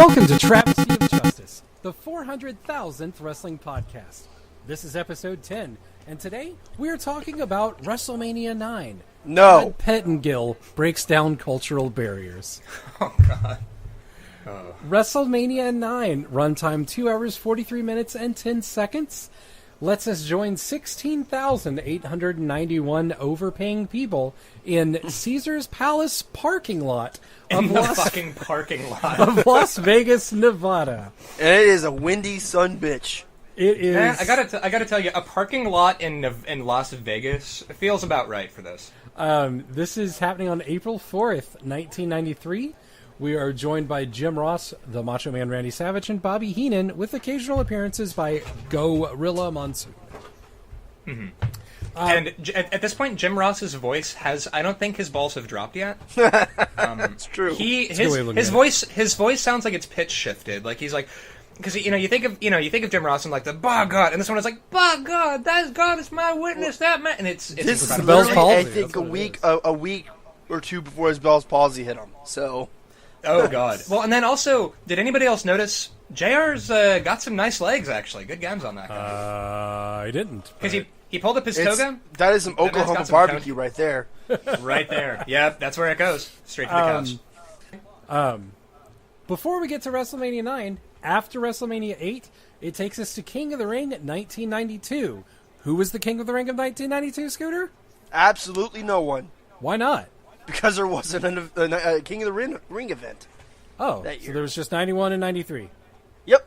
Welcome to Travesty of Justice, the 400,000th wrestling podcast. This is episode 10, and today we are talking about Wrestlemania 9. No. Pettengill breaks down cultural barriers. Oh, God. WrestleMania 9, runtime 2 hours, 43 minutes, and 10 seconds. Lets us join 16,891 overpaying people in Caesar's Palace parking lot of fucking parking lot of Las Vegas, Nevada. And it is a windy son bitch. It is. Man, I gotta tell you, a parking lot in Las Vegas feels about right for this. This is happening on April 4th, 1993. We are joined by Jim Ross, the Macho Man Randy Savage, and Bobby Heenan, with occasional appearances by Gorilla Monsoon. Mm-hmm. And at this point, Jim Ross's voice I don't think his balls have dropped yet. It's true. His voice sounds like it's pitch shifted. Like he's like, because you think of Jim Ross and like the "Bah God," and this one is like "Bah God, that God is my witness." That man, and it's this is Bell's literally, palsy. I think a week or two before his Bell's palsy hit him. So. Oh, God. Well, and then also, did anybody else notice JR's got some nice legs, actually. Good games on that guy. I didn't. Because he pulled up his toga. That is some Oklahoma barbecue right there. Right there. Yep, that's where it goes. Straight to the couch. Before we get to WrestleMania 9, after WrestleMania 8, it takes us to King of the Ring at 1992. Who was the King of the Ring of 1992, Scooter? Absolutely no one. Why not? Because there wasn't a King of the Ring event. Oh, that year. So there was just 91 and 93. Yep.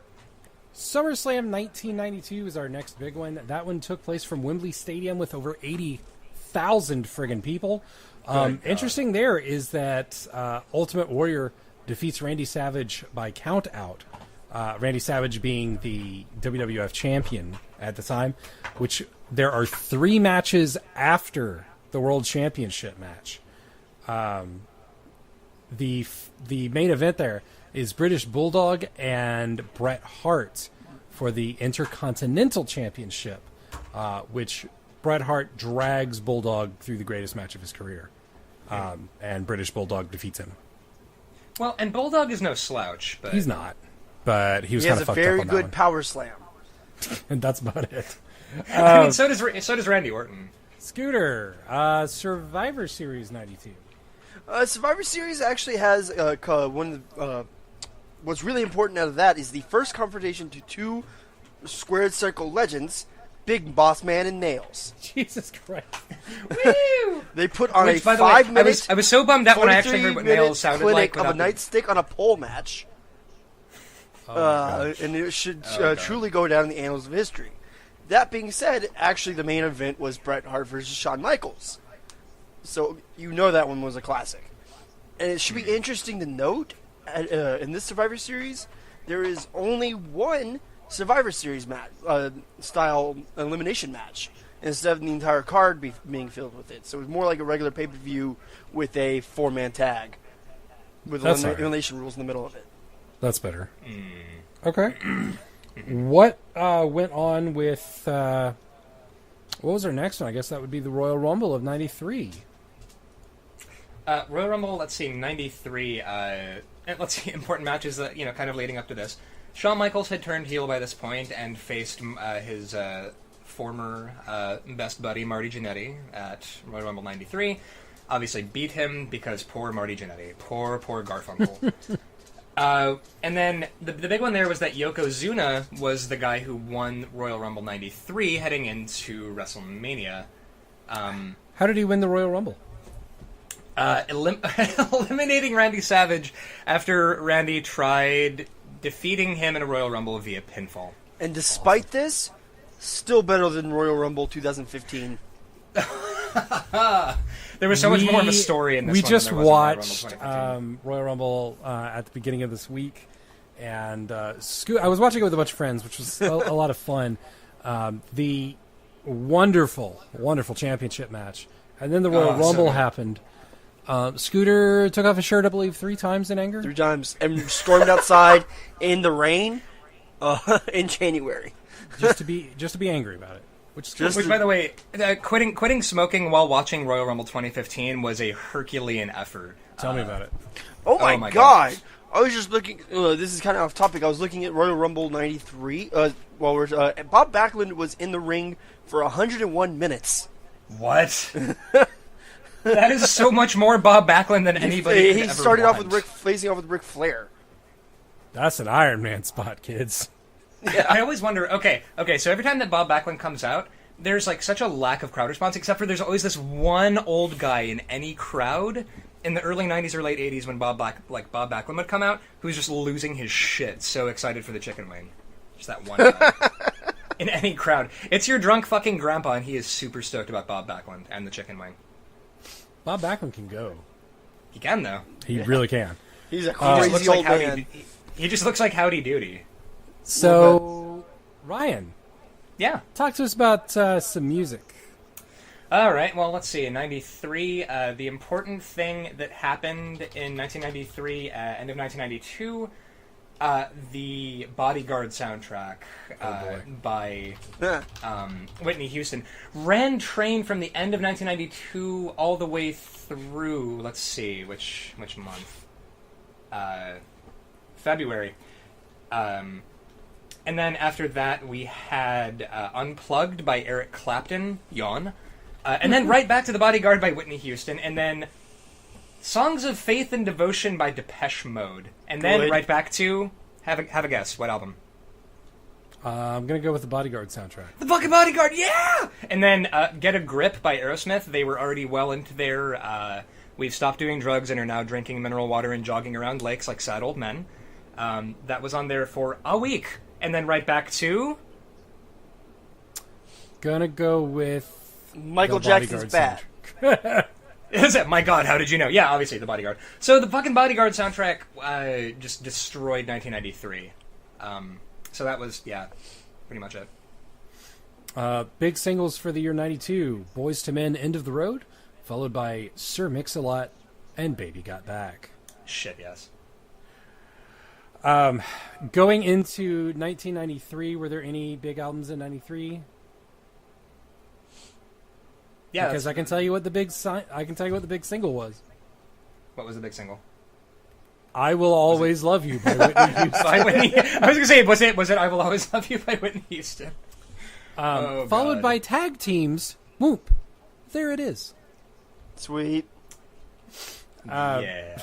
SummerSlam 1992 is our next big one. That one took place from Wembley Stadium with over 80,000 friggin' people. Interesting there is that Ultimate Warrior defeats Randy Savage by count out. Randy Savage being the WWF champion at the time, which there are 3 matches after the World Championship match. The main event there is British Bulldog and Bret Hart for the Intercontinental Championship, which Bret Hart drags Bulldog through the greatest match of his career, and British Bulldog defeats him. Well, and Bulldog is no slouch, but He's not, but he was kind of fucked up on that one. He has a very good power slam. And that's about it. I mean, so does Randy Orton. Scooter, Survivor Series 92. Survivor Series actually has one of what's really important out of that is the first confrontation to 2 squared circle legends, Big Boss Man and Nails. Jesus Christ. Woo! They put on Which, a by the way, 5-minute. I was so bummed out when I actually heard what Nails sounded like. Of a nightstick on a pole match. And it should truly go down in the annals of history. That being said, actually the main event was Bret Hart versus Shawn Michaels. So you know that one was a classic. And it should be interesting to note, in this Survivor Series, there is only one Survivor Series match, style elimination match, instead of the entire card being filled with it. So it was more like a regular pay-per-view with a 4-man tag, with elimination rules in the middle of it. That's better. Okay. What went on with... what was our next one? I guess that would be the Royal Rumble of 93. Royal Rumble, let's see, 93. Let's see, important matches that, kind of leading up to this. Shawn Michaels had turned heel by this point and faced his former best buddy, Marty Jannetty, at Royal Rumble 93. Obviously beat him because poor Marty Jannetty. Poor Garfunkel. And then the big one there was that Yokozuna was the guy who won Royal Rumble 93 heading into WrestleMania. How did he win the Royal Rumble? Eliminating Randy Savage after Randy tried defeating him in a Royal Rumble via pinfall. And despite this, still better than Royal Rumble 2015. There was so much more of a story in this one. We just than there was watched in Royal Rumble at the beginning of this week, and I was watching it with a bunch of friends, which was a lot of fun. The wonderful, wonderful championship match, and then the Royal Rumble happened. Scooter took off his shirt, I believe, 3 times in anger. 3 times, and stormed outside in the rain in January, just to be angry about it. Which, by the way, quitting smoking while watching Royal Rumble 2015 was a Herculean effort. Tell me about it. Oh my God! I was just looking. This is kind of off topic. I was looking at Royal Rumble '93. Bob Backlund was in the ring for 101 minutes. What? That is so much more Bob Backlund than anybody. He started off with facing off with Ric Flair. That's an Iron Man spot, kids. Yeah. I always wonder. Okay. So every time that Bob Backlund comes out, there's like such a lack of crowd response. Except for there's always this one old guy in any crowd in the early '90s or late '80s when Bob Backlund would come out, who's just losing his shit, so excited for the chicken wing. Just that one guy. In any crowd. It's your drunk fucking grandpa, and he is super stoked about Bob Backlund and the chicken wing. Bob Backlund can go. He can, though. He really can. He's a crazy old man. He just looks like Howdy Doody. So, Ryan. Yeah. Talk to us about some music. All right, well, let's see. In 93, the important thing that happened in 1993, end of 1992, the Bodyguard soundtrack by Whitney Houston ran train from the end of 1992 all the way through, let's see, which month? February. And then after that we had Unplugged by Eric Clapton, yawn. And then right back to The Bodyguard by Whitney Houston, and then Songs of Faith and Devotion by Depeche Mode. And then right back to, have a guess, what album? I'm going to go with the Bodyguard soundtrack. The fucking Bodyguard, yeah! And then Get a Grip by Aerosmith. They were already well into their, we've stopped doing drugs and are now drinking mineral water and jogging around lakes like sad old men. That was on there for a week. And then right back to... Gonna go with... Michael Jackson's Bad. Is it? My God, how did you know? Yeah, obviously, The Bodyguard. So the fucking Bodyguard soundtrack just destroyed 1993. So that was, yeah, pretty much it. Big singles for the year 92. Boyz II Men, End of the Road, followed by Sir Mix-a-Lot and Baby Got Back. Shit, yes. Going into 1993, were there any big albums in 93? Yeah, because I can tell you what the big single was. What was the big single? "I Will Always Love You" by Whitney Houston. I was gonna say, was it "I Will Always Love You" by Whitney Houston? Followed by Tag Teams. Whoop! There it is. Sweet. Yeah.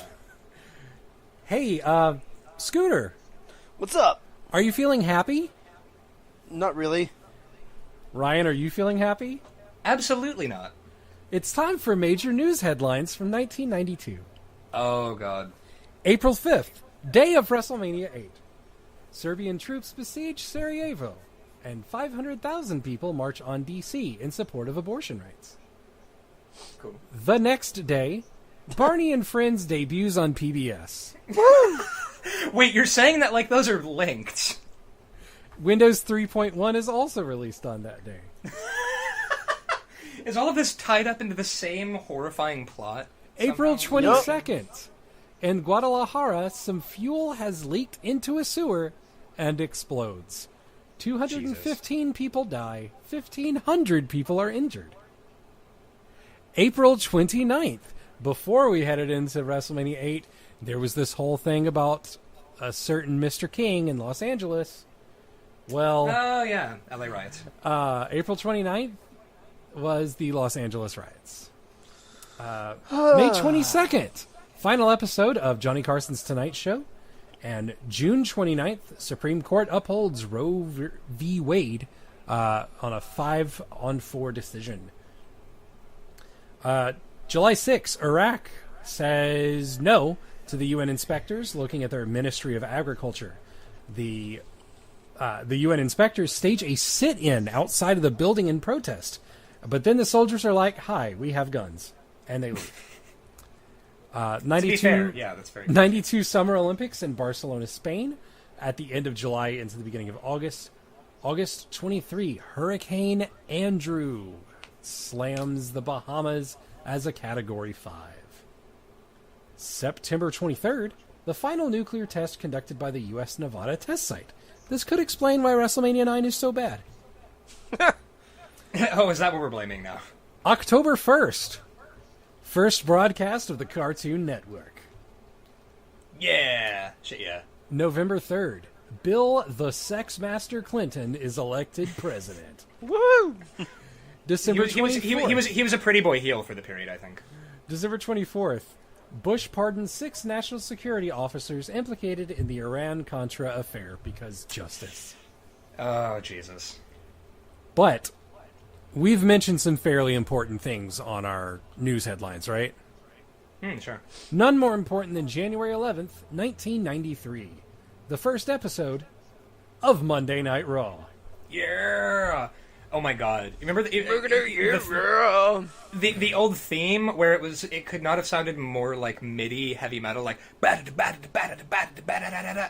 Hey, Scooter. What's up? Are you feeling happy? Not really. Ryan, are you feeling happy? Absolutely not. It's time for major news headlines from 1992. Oh, God. April 5th, day of WrestleMania 8. Serbian troops besiege Sarajevo, and 500,000 people march on D.C. in support of abortion rights. Cool. The next day, Barney and Friends debuts on PBS. Wait, you're saying that like those are linked? Windows 3.1 is also released on that day. Is all of this tied up into the same horrifying plot? April 22nd. In Guadalajara, some fuel has leaked into a sewer and explodes. 215 people die. 1,500 people are injured. April 29th. Before we headed into WrestleMania 8, there was this whole thing about a certain Mr. King in Los Angeles. Well... Oh, yeah. LA riots. April 29th was the Los Angeles riots. May 22nd, final episode of Johnny Carson's Tonight Show. And June 29th, Supreme Court upholds Roe v. Wade on a 5-4 decision. July 6th, Iraq says no to the UN inspectors looking at their Ministry of Agriculture. The UN inspectors stage a sit-in outside of the building in protest. But then the soldiers are like, "Hi, we have guns." And they leave. 92, to be fair, yeah, that's very 92 Summer Olympics in Barcelona, Spain, at the end of July into the beginning of August. August 23, Hurricane Andrew slams the Bahamas as a Category 5. September 23rd, the final nuclear test conducted by the U.S. Nevada test site. This could explain why WrestleMania 9 is so bad. Oh, is that what we're blaming now? October 1st, first broadcast of the Cartoon Network. Yeah. Shit, yeah. November 3rd, Bill the Sex Master Clinton is elected president. Woo! December He was 24th. he was a pretty boy heel for the period, I think. December 24th, Bush pardons 6 national security officers implicated in the Iran-Contra affair because justice. Oh, Jesus. But we've mentioned some fairly important things on our news headlines, right? Sure. None more important than January 11th, 1993. The first episode of Monday Night Raw. Yeah. Oh my God! Remember the Yeah. the old theme where it could not have sounded more like MIDI heavy metal, like and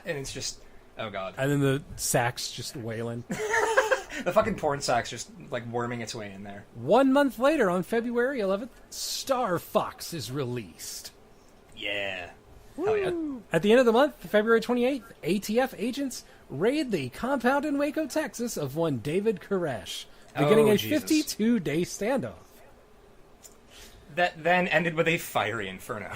it's just, oh God. And then the sax just wailing. The fucking porn sax just like worming its way in there. 1 month later, on February 11th, Star Fox is released. Yeah. Hell yeah. At the end of the month, February 28th, ATF agents raid the compound in Waco, Texas of one David Koresh, beginning a Jesus. 52-day standoff. That then ended with a fiery inferno.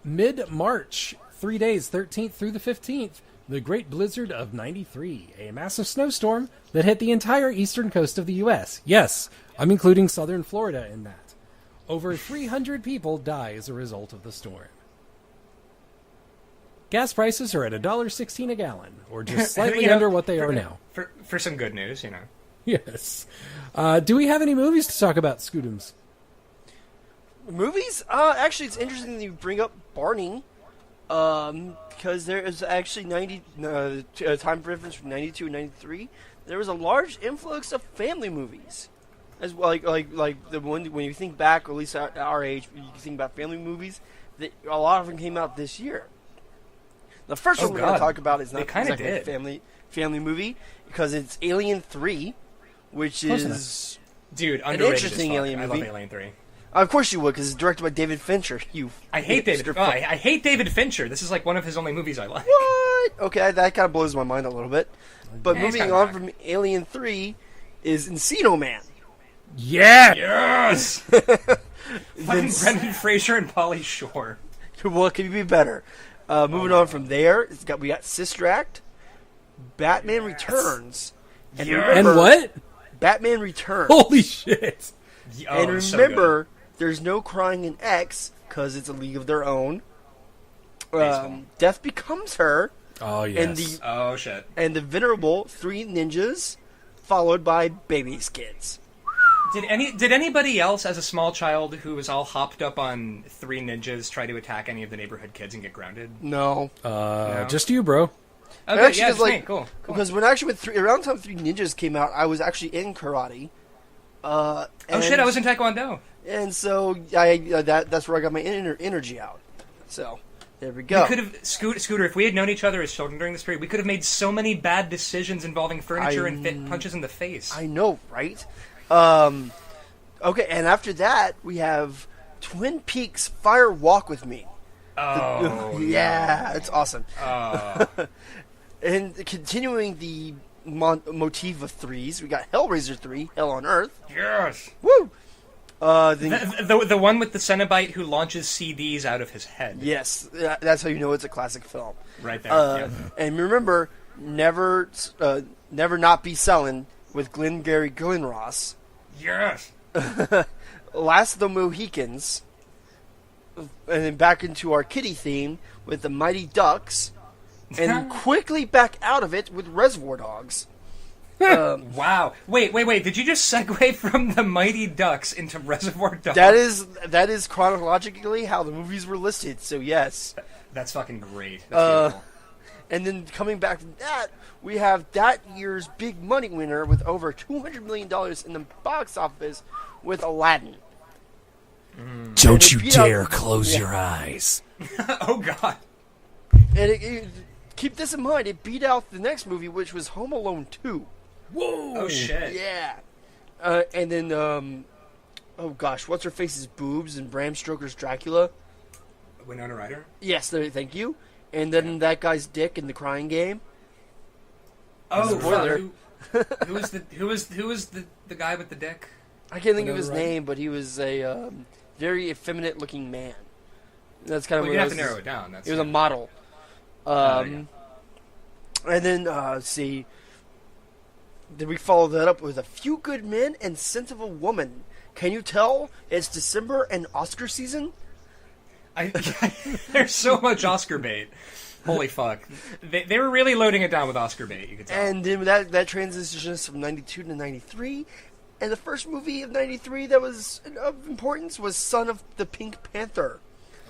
Mid-March, 3 days, 13th through the 15th, the Great Blizzard of 93, a massive snowstorm that hit the entire eastern coast of the U.S. Yes, I'm including southern Florida in that. Over 300 people die as a result of the storm. Gas prices are at $1.16 a gallon, or just slightly You know, under what they are now. For some good news, you know. Yes. Do we have any movies to talk about, Scootums? Movies? Actually, it's interesting that you bring up Barney, because there is actually time difference from 92 and 93. There was a large influx of family movies, as well, like the one when you think back, or at least at our age, you think about family movies. That a lot of them came out this year. The first one we're going to talk about is not exactly a family movie, because it's Alien 3, which is Dude, an underrated interesting as fuck. alien I movie. love Alien 3. Of course you would, because it's directed by David Fincher. I hate David. Oh, I hate David Fincher. This is like one of his only movies I like. What? Okay, that kind of blows my mind a little bit. But Yeah, he's moving kinda on back. from Alien 3 is Encino Man. Yeah! Yes! Fucking Brendan Fraser and Pauly Shore. What could be better? Moving on from there, we got Sister Act, Batman Returns, and remember, And what? Batman Returns. Holy shit! Oh, And so remember, there's no crying in X because it's a league of their own. Baseball. Death Becomes Her, Oh, and yes. Oh shit. the venerable Three Ninjas, followed by Baby Skids. Did anybody else, as a small child who was all hopped up on Three Ninjas, try to attack any of the neighborhood kids and get grounded? No. Just you, bro. Okay, Actually, yeah, it's just me. Cool. Because when actually around the time Three Ninjas came out, I was actually in karate. Oh shit, I was in Taekwondo. And so that's where I got my energy out. So there we go. We could have Scooter. If we had known each other as children during this period, we could have made so many bad decisions involving furniture and punches in the face. I know, right? Okay, and after that we have Twin Peaks: Fire Walk with Me. Oh Yeah, it's awesome. no. And continuing the motif of threes, we got Hellraiser 3, Hell on Earth. Yes. Woo! The one with the Cenobite who launches CDs out of his head. Yes, that's how you know it's a classic film. Right there. Yeah. And remember, never not be selling with Glengarry Glen Ross. Yes. Last of the Mohicans, and then back into our kitty theme with the Mighty Ducks, and quickly back out of it with Reservoir Dogs. Wow. Wait. Did you just segue from the Mighty Ducks into Reservoir Dogs? That is chronologically how the movies were listed. So yes. That's fucking great. That's beautiful. And then coming back from that, we have that year's big money winner with over $200 million in the box office with Aladdin. Don't you beat dare out- close yeah. your eyes. Oh god. And keep this in mind, it beat out the next movie, which was Home Alone 2. Whoa! Oh shit. Yeah. And then, oh gosh, what's her face's boobs and Bram Stoker's Dracula? Winona Ryder? Yes, thank you. And then that guy's dick in The Crying Game. Oh, Spoiler. who was the guy with the dick? I can't think of Winona his Ryder? name, but he was a very effeminate-looking man. That's kind of Well, what you it have was. to narrow it down. It was a model. Yeah. And then, let's see. Did we follow that up with A Few Good Men and Scent of a Woman? Can you tell it's December and Oscar season? There's so much Oscar bait. Holy fuck. They were really loading it down with Oscar bait, you could tell. And then that transitions from 92 to 93. And the first movie of 93 that was of importance was Son of the Pink Panther.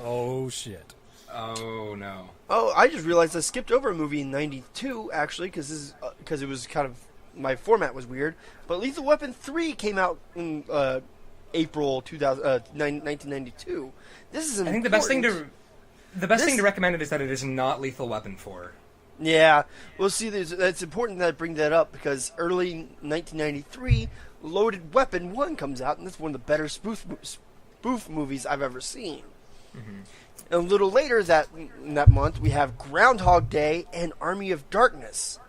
Oh, shit. Oh, no. Oh, I just realized I skipped over a movie in 92, actually, because it was kind of... My format was weird. But Lethal Weapon 3 came out in April 1992. This is important. I think the best thing to recommend it is that it is not Lethal Weapon 4. Yeah. Well, see, it's important that I bring that up because early 1993, Loaded Weapon 1 comes out, and that's one of the better spoof movies I've ever seen. Mm-hmm. And a little later that month, we have Groundhog Day and Army of Darkness.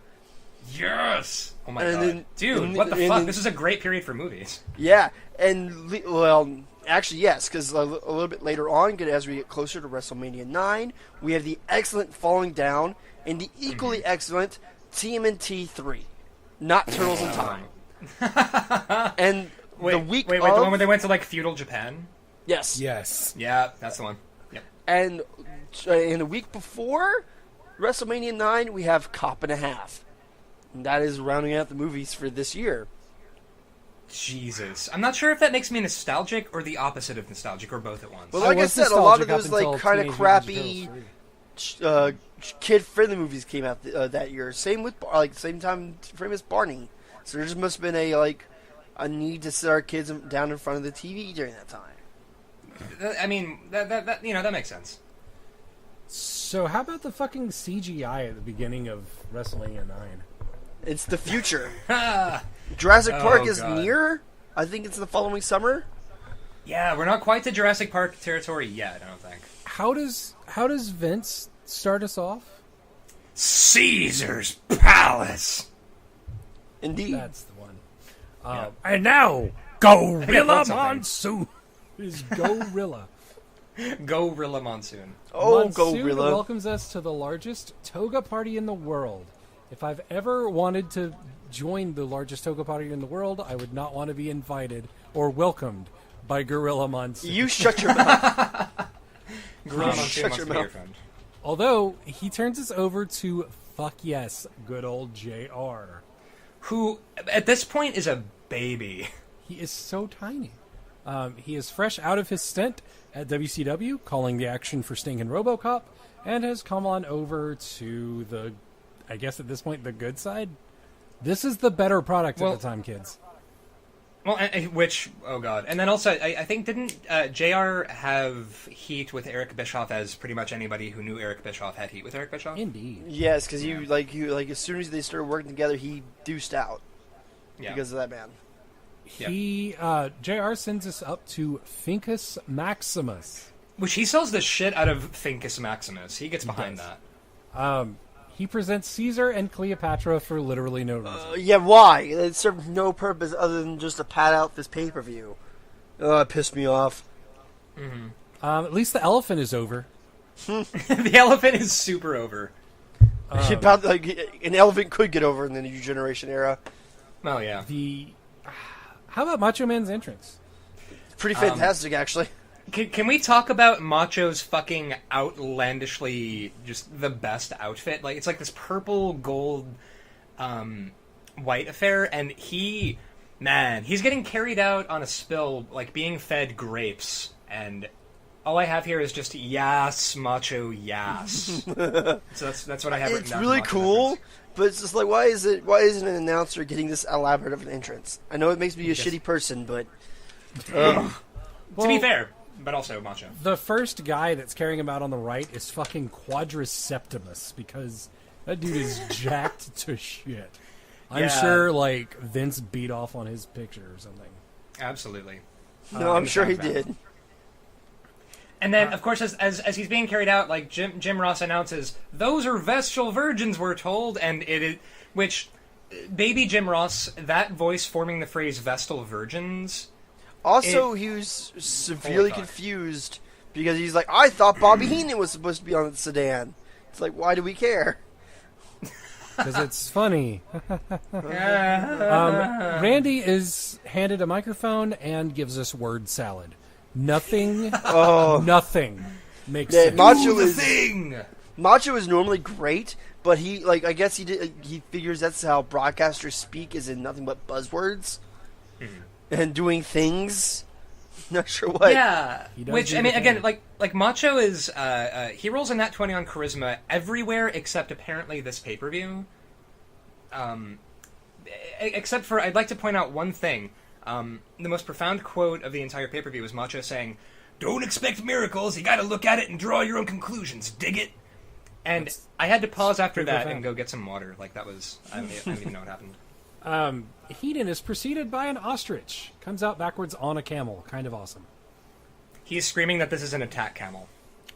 Yes! Oh my And god. then- Dude, and what the then- fuck? This is a great period for movies. Yeah, and actually yes, because a little bit later on, as we get closer to WrestleMania 9, we have the excellent Falling Down and the equally excellent TMNT 3, not Turtles in Time. And the week the one where they went to like feudal Japan? yes, Yes. Yeah, that's the one. Yep. and in the week before WrestleMania 9, we have Cop and a Half. And that is rounding out the movies for this year. Jesus. I'm not sure if that makes me nostalgic or the opposite of nostalgic or both at once. Well, like I was said, a lot of nostalgic those up until like kind of Teenage crappy, Mutant Ninja Turtles 3. kid-friendly movies came out that year. Same with same time frame as Barney. So there just must have been a need to sit our kids down in front of the TV during that time. I mean, that makes sense. So how about the fucking CGI at the beginning of WrestleMania 9? It's the future. Jurassic Park is God. near. I think it's the following summer. Yeah, we're not quite to Jurassic Park territory yet, I don't think. How does Vince start us off? Caesar's Palace! Indeed. That's the one. Yeah. And now, I Gorilla wrote something. Monsoon is Gorilla. Gorilla Monsoon. Oh, Monsoon Gorilla. welcomes us to the largest toga party in the world. If I've ever wanted to join the largest toga party in the world, I would not want to be invited or welcomed by Gorilla Monsoon. You shut your mouth. Gorilla Shut Monsoon your wants to be mouth. your friend. Although, he turns us over to, fuck yes, good old JR. Who, at this point, is a baby. He is so tiny. He is fresh out of his stint at WCW, calling the action for Sting and RoboCop, and has come on over to the, I guess at this point, the good side. This is the better product at the time, kids. Well, which, oh god. And then also, I think, didn't JR have heat with Eric Bischoff as pretty much anybody who knew Eric Bischoff had heat with Eric Bischoff? Indeed. Yes, because as soon as they started working together, he deuced out Yeah. because of that man. He, JR sends us up to Fincus Maximus. Which he sells the shit out of Fincus Maximus. He gets behind does. that. He presents Caesar and Cleopatra for literally no reason. Yeah, why? It served no purpose other than just to pad out this pay-per-view. Oh, it pissed me off. At least the elephant is over. The elephant is super over. About an elephant could get over in the new generation era. Oh, yeah. How about Macho Man's entrance? Pretty fantastic, actually. Can we talk about Macho's fucking outlandishly just the best outfit? Like, it's like this purple gold white affair, and he's getting carried out on a spill, like being fed grapes, and all I have here is just yas, Macho, yas. So that's what I have written It's down. really for Macho cool, entrance. but it's just like, why isn't an announcer getting this elaborate of an entrance? I know it makes me a shitty person, but To be Well, fair, but also Macho. The first guy that's carrying him out on the right is fucking Quadriceptimus, because that dude is jacked to shit. I'm Yeah. sure, like, Vince beat off on his picture or something. Absolutely. no, I'm the sure he background. did. And then, of course, as he's being carried out, like Jim Ross announces, "Those are Vestal virgins," we're told, and it is which baby Jim Ross, that voice forming the phrase Vestal virgins. Also, he was severely fuck. confused because he's like, I thought Bobby Heenan was supposed to be on the sedan. It's like, why do we care? Because it's funny. Randy is handed a microphone and gives us word salad. Nothing makes sense. Macho is normally great, but he I guess he figures that's how broadcasters speak, is in nothing but buzzwords and doing things. Not sure what. Yeah, which I mean, again, like Macho is he rolls a nat 20 on charisma everywhere except apparently this pay-per-view. Except for, I'd like to point out one thing. The most profound quote of the entire pay-per-view was Macho saying, "Don't expect miracles. You got to look at it and draw your own conclusions. Dig it." And I had to pause after that and go get some water. Like that was, I don't even know what happened. Heenan is preceded by an ostrich. Comes out backwards on a camel. Kind of awesome. He's screaming that this is an attack camel.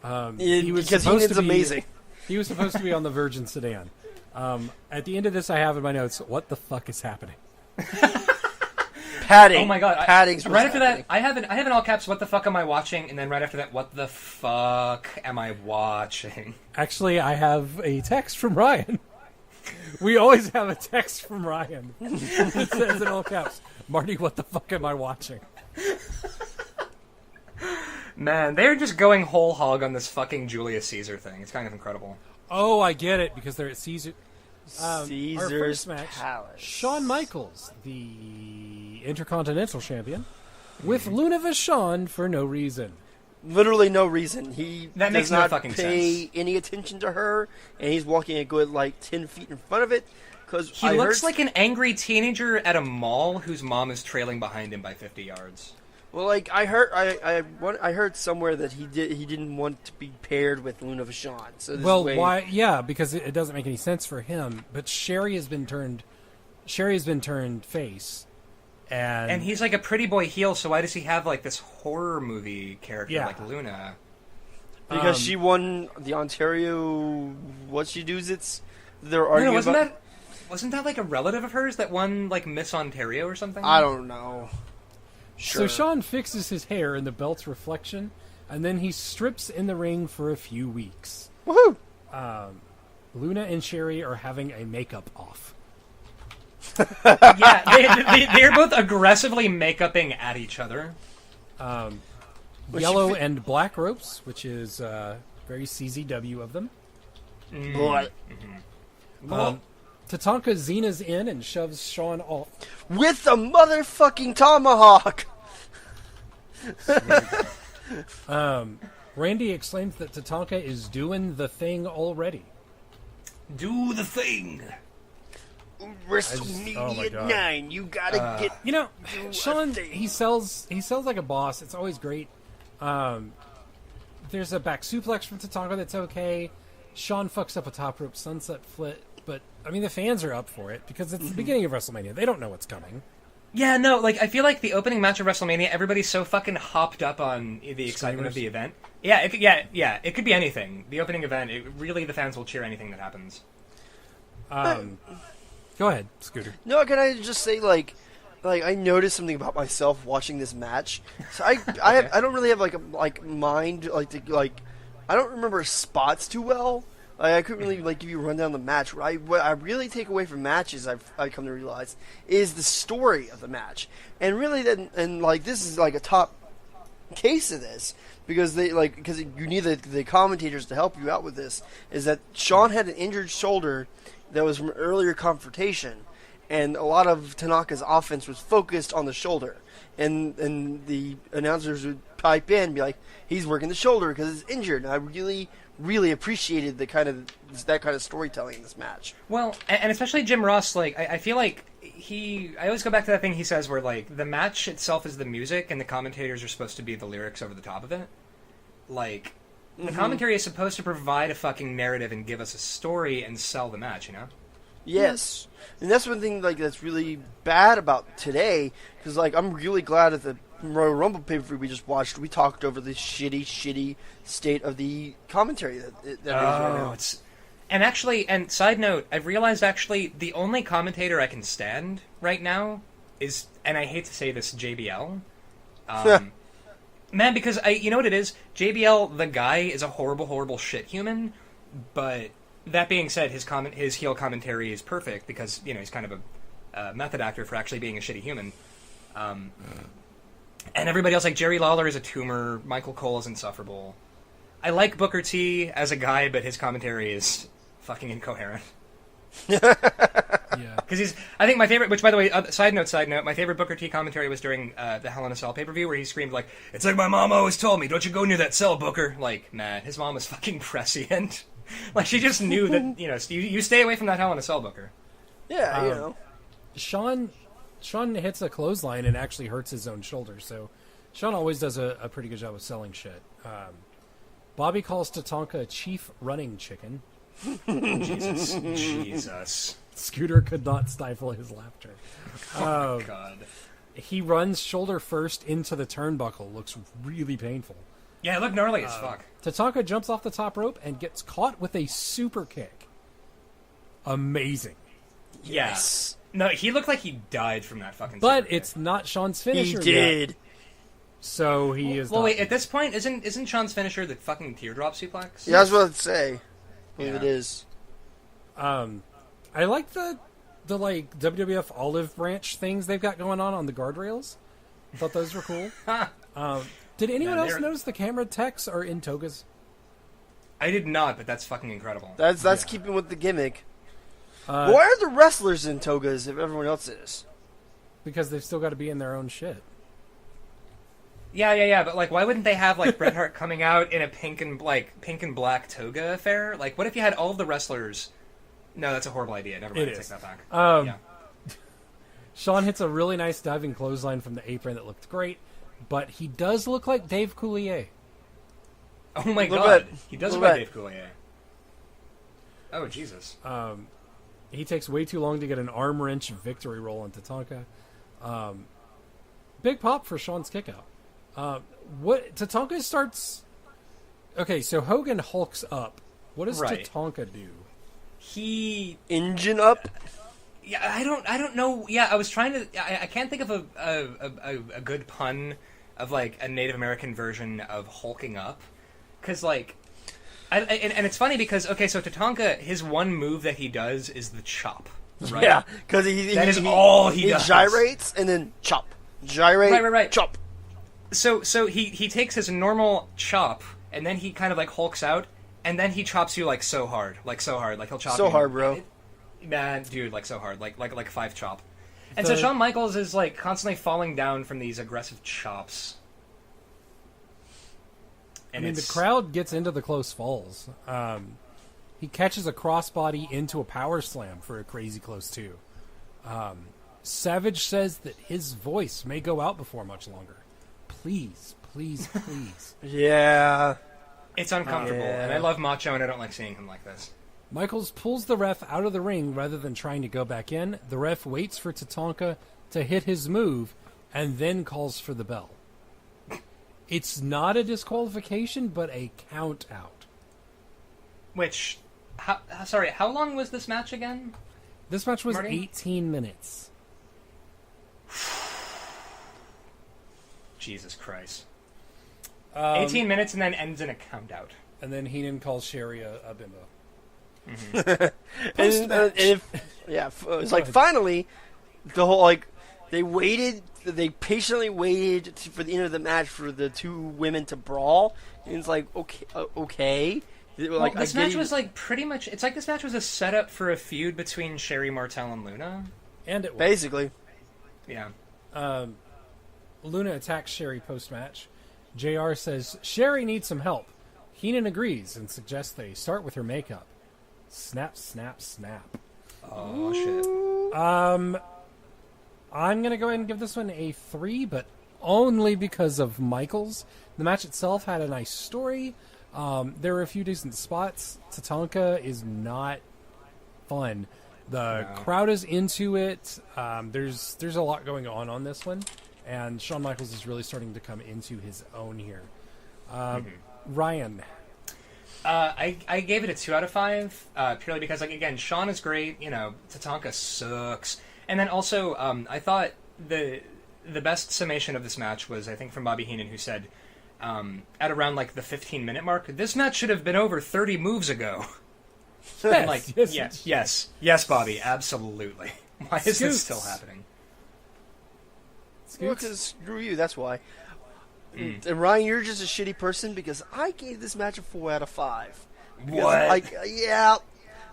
Because Heenan's amazing. He was supposed to be on the Virgin sedan. At the end of this, I have in my notes, what the fuck is happening? Padding. Oh my god. Padding's right after that, I have in all caps, what the fuck am I watching? And then right after that, what the fuck am I watching? Actually, I have a text from Ryan. We always have a text from Ryan. It says in all caps, Marty, what the fuck am I watching? Man, they're just going whole hog on this fucking Julius Caesar thing. It's kind of incredible. Oh, I get it, because they're at Caesar. Caesar's our first match, Palace. Shawn Michaels, the Intercontinental Champion, with Luna Vachon for no reason. Literally no reason. He that does makes not no fucking pay sense. any attention to her, and he's walking a good 10 feet in front of it. Because he looks like an angry teenager at a mall whose mom is trailing behind him by 50 yards. Well, I heard somewhere that he didn't want to be paired with Luna Vachon. So why? Yeah, because it doesn't make any sense for him. But Sherry has been turned face, and he's like a pretty boy heel. So why does he have this horror movie character like Luna? Because she won the Ontario. What she does? They're arguing about. Wasn't that a relative of hers that won Miss Ontario or something? I don't know. Sure. So Shawn fixes his hair in the belt's reflection, and then he strips in the ring for a few weeks. Woohoo! Luna and Sherry are having a makeup off. Yeah, they're both aggressively make-upping at each other. Yellow and black ropes, which is very CZW of them. Boy. Tatanka Zena's in and shoves Shawn off. With the motherfucking tomahawk! Randy exclaims that Tatanka is doing the thing already. Do the thing! WrestleMania 9, you gotta get... You know, Shawn, he sells like a boss. It's always great. There's a back suplex from Tatanka that's okay. Shawn fucks up a top rope sunset flip. But, I mean, the fans are up for it because it's the beginning of WrestleMania. They don't know what's coming. Yeah, no, I feel like the opening match of WrestleMania, everybody's so fucking hopped up on the excitement of the event. Yeah, it could be anything. The opening event, really the fans will cheer anything that happens. Go ahead, Scooter. No, can I just say, I noticed something about myself watching this match. So I don't really have, mind, I don't remember spots too well. I couldn't really give you a rundown of the match. What I really take away from matches, I come to realize, is the story of the match, and really this is a top case of this because you need the commentators to help you out with this. Is that Shawn had an injured shoulder that was from an earlier confrontation, and a lot of Tanaka's offense was focused on the shoulder, and the announcers would pipe in and be like, he's working the shoulder because it's injured. And I really appreciated that kind of storytelling in this match. Well, and especially Jim Ross, I feel like I always go back to that thing he says where, the match itself is the music and the commentators are supposed to be the lyrics over the top of it. The commentary is supposed to provide a fucking narrative and give us a story and sell the match, you know? Yes. And that's one thing, that's really bad about today, because, I'm really glad at the Royal Rumble pay-per-view we just watched, we talked over the shitty state of the commentary that is right now. And side note, I've realized the only commentator I can stand right now is, and I hate to say this, JBL. Man, because you know what it is? JBL, the guy, is a horrible, horrible shit human. But that being said, his heel commentary is perfect because he's kind of a method actor for actually being a shitty human. And everybody else, like Jerry Lawler, is a tumor. Michael Cole is insufferable. I like Booker T as a guy, but his commentary is fucking incoherent. Yeah, because I think my favorite. Which, by the way, side note, my favorite Booker T commentary was during the Hell in a Cell pay-per-view, where he screamed like, "It's like my mom always told me, don't you go near that cell, Booker." Like, man, his mom was fucking prescient. Like, she just knew that you stay away from that Hell in a Cell, Booker. Yeah, Sean hits a clothesline and actually hurts his own shoulder. So Sean always does a pretty good job of selling shit. Bobby calls Tatanka Chief Running Chicken. Jesus. Scooter could not stifle his laughter. Oh, my God. He runs shoulder first into the turnbuckle. Looks really painful. Yeah, it looked gnarly as fuck. Tatanka jumps off the top rope and gets caught with a super kick. Amazing. Yes. No, he looked like he died from that fucking But super kick. it's not Sean's finisher. He did. Yet. So he is. Well, wait. At this point, isn't Sean's finisher the fucking teardrop suplex? Yeah, I was about to say. I believe it is. I like the like WWF olive branch things they've got going on the guardrails. Thought those were cool. Did anyone else notice the camera techs are in togas? I did not, but that's fucking incredible. That's keeping with the gimmick. Why are the wrestlers in togas if everyone else is? Because they've still got to be in their own shit. Yeah, but like, why wouldn't they have like Bret Hart coming out in a pink and black toga affair? Like, what if you had all of the wrestlers? No, that's a horrible idea. Never mind. I take that back. Yeah. Sean hits a really nice diving clothesline from the apron that looked great, but he does look like Dave Coulier. Oh my God, he does look like Dave Coulier. Oh Jesus. He takes way too long to get an arm wrench victory roll on Tatanka. Big pop for Sean's kickout. What Tatanka starts? Okay, so Hogan hulks up. What does Tatanka do? He engine up. Yeah, I don't know. Yeah, I was trying to. I can't think of a good pun of like a Native American version of hulking up, because like, and it's funny because okay, so Tatanka, his one move that he does is the chop. Right? Yeah, because that is all he does. He gyrates and then chop, gyrate, right, chop. So he takes his normal chop and then he kind of like hulks out and then he chops you like so hard, like he'll chop so you. hard, bro. Man, dude, like so hard, like 5 chop. And so Shawn Michaels is like constantly falling down from these aggressive chops. And the crowd gets into the close falls. He catches a crossbody into a power slam for a crazy close 2. Savage says that his voice may go out before much longer. Please. Yeah. It's uncomfortable, and I love Macho, and I don't like seeing him like this. Michaels pulls the ref out of the ring rather than trying to go back in. The ref waits for Tatanka to hit his move and then calls for the bell. It's not a disqualification, but a count out. Which, how long was this match again? This match was Marty? 18 minutes. Jesus Christ. 18 minutes and then ends in a count out. And then Heenan calls Sherry a bimbo. Mm-hmm. It was like finally the whole they patiently waited for the end of the match for the 2 women to brawl, and it's like okay. Like, this match was like pretty much. It's like this match was a setup for a feud between Sherry Martel and Luna, and it was. Basically, yeah. Luna attacks Sherry post match. JR says Sherry needs some help. Heenan agrees and suggests they start with her makeup. Snap, snap, snap. Oh, shit. I'm going to go ahead and give this one a 3, but only because of Michaels. The match itself had a nice story. There were a few decent spots. Tatanka is not fun. The crowd is into it. There's a lot going on this one. And Shawn Michaels is really starting to come into his own here. Ryan. I gave it a 2 out of 5, purely because, like, again, Shawn is great. Tatanka sucks. And then also, I thought the best summation of this match was, I think, from Bobby Heenan, who said, at around like the 15-minute mark, this match should have been over 30 moves ago. And like, yes, Bobby, absolutely. Why is this still happening? Well, because screw you, that's why. And Ryan, you're just a shitty person because I gave this match a 4 out of 5. Because, What? Like, yeah,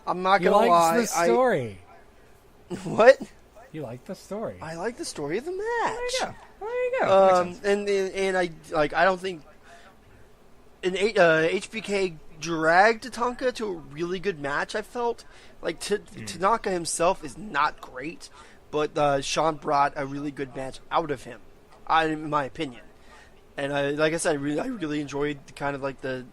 I'm not gonna lie. The story. What? You like the story. I like the story of the match. There you go. Makes sense. And I don't think HBK dragged Tatanka to a really good match. I felt like Tanaka himself is not great, but Sean brought a really good match out of him, in my opinion. And like I said, I really enjoyed kind of like the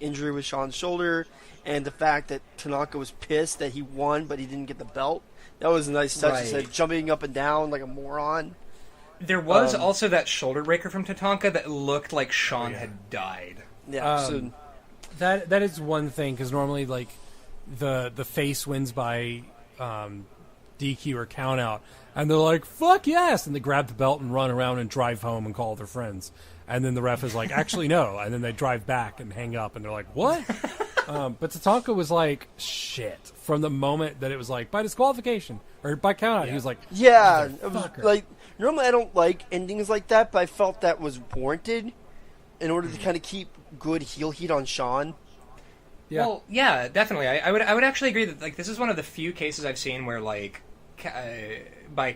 injury with Sean's shoulder, and the fact that Tanaka was pissed that he won but he didn't get the belt. That was a nice touch. He said jumping up and down like a moron. There was also that shoulder breaker from Tatanka that looked like Sean had died. Yeah, that is one thing, because normally like the face wins by DQ or count out, and they're like, fuck yes, and they grab the belt and run around and drive home and call their friends, and then the ref is like, actually no, and then they drive back and hang up, and they're like, what? But Tatanka was like, shit, from the moment that it was like by disqualification or by count out, he was like, yeah, it was, like normally I don't like endings like that, but I felt that was warranted in order to kind of keep good heel heat on Sean. yeah. Well, yeah, definitely. I would actually agree that like this is one of the few cases I've seen where like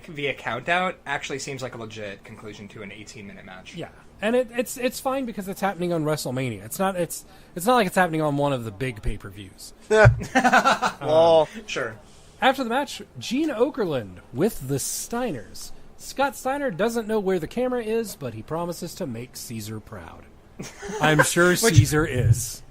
via count out actually seems like a legit conclusion to an 18-minute match. Yeah, and it's fine because it's happening on WrestleMania. It's not like it's happening on one of the big pay-per-views. Well, Sure. After the match, Gene Okerlund with the Steiners. Scott Steiner doesn't know where the camera is, but he promises to make Caesar proud. I'm sure Caesar is.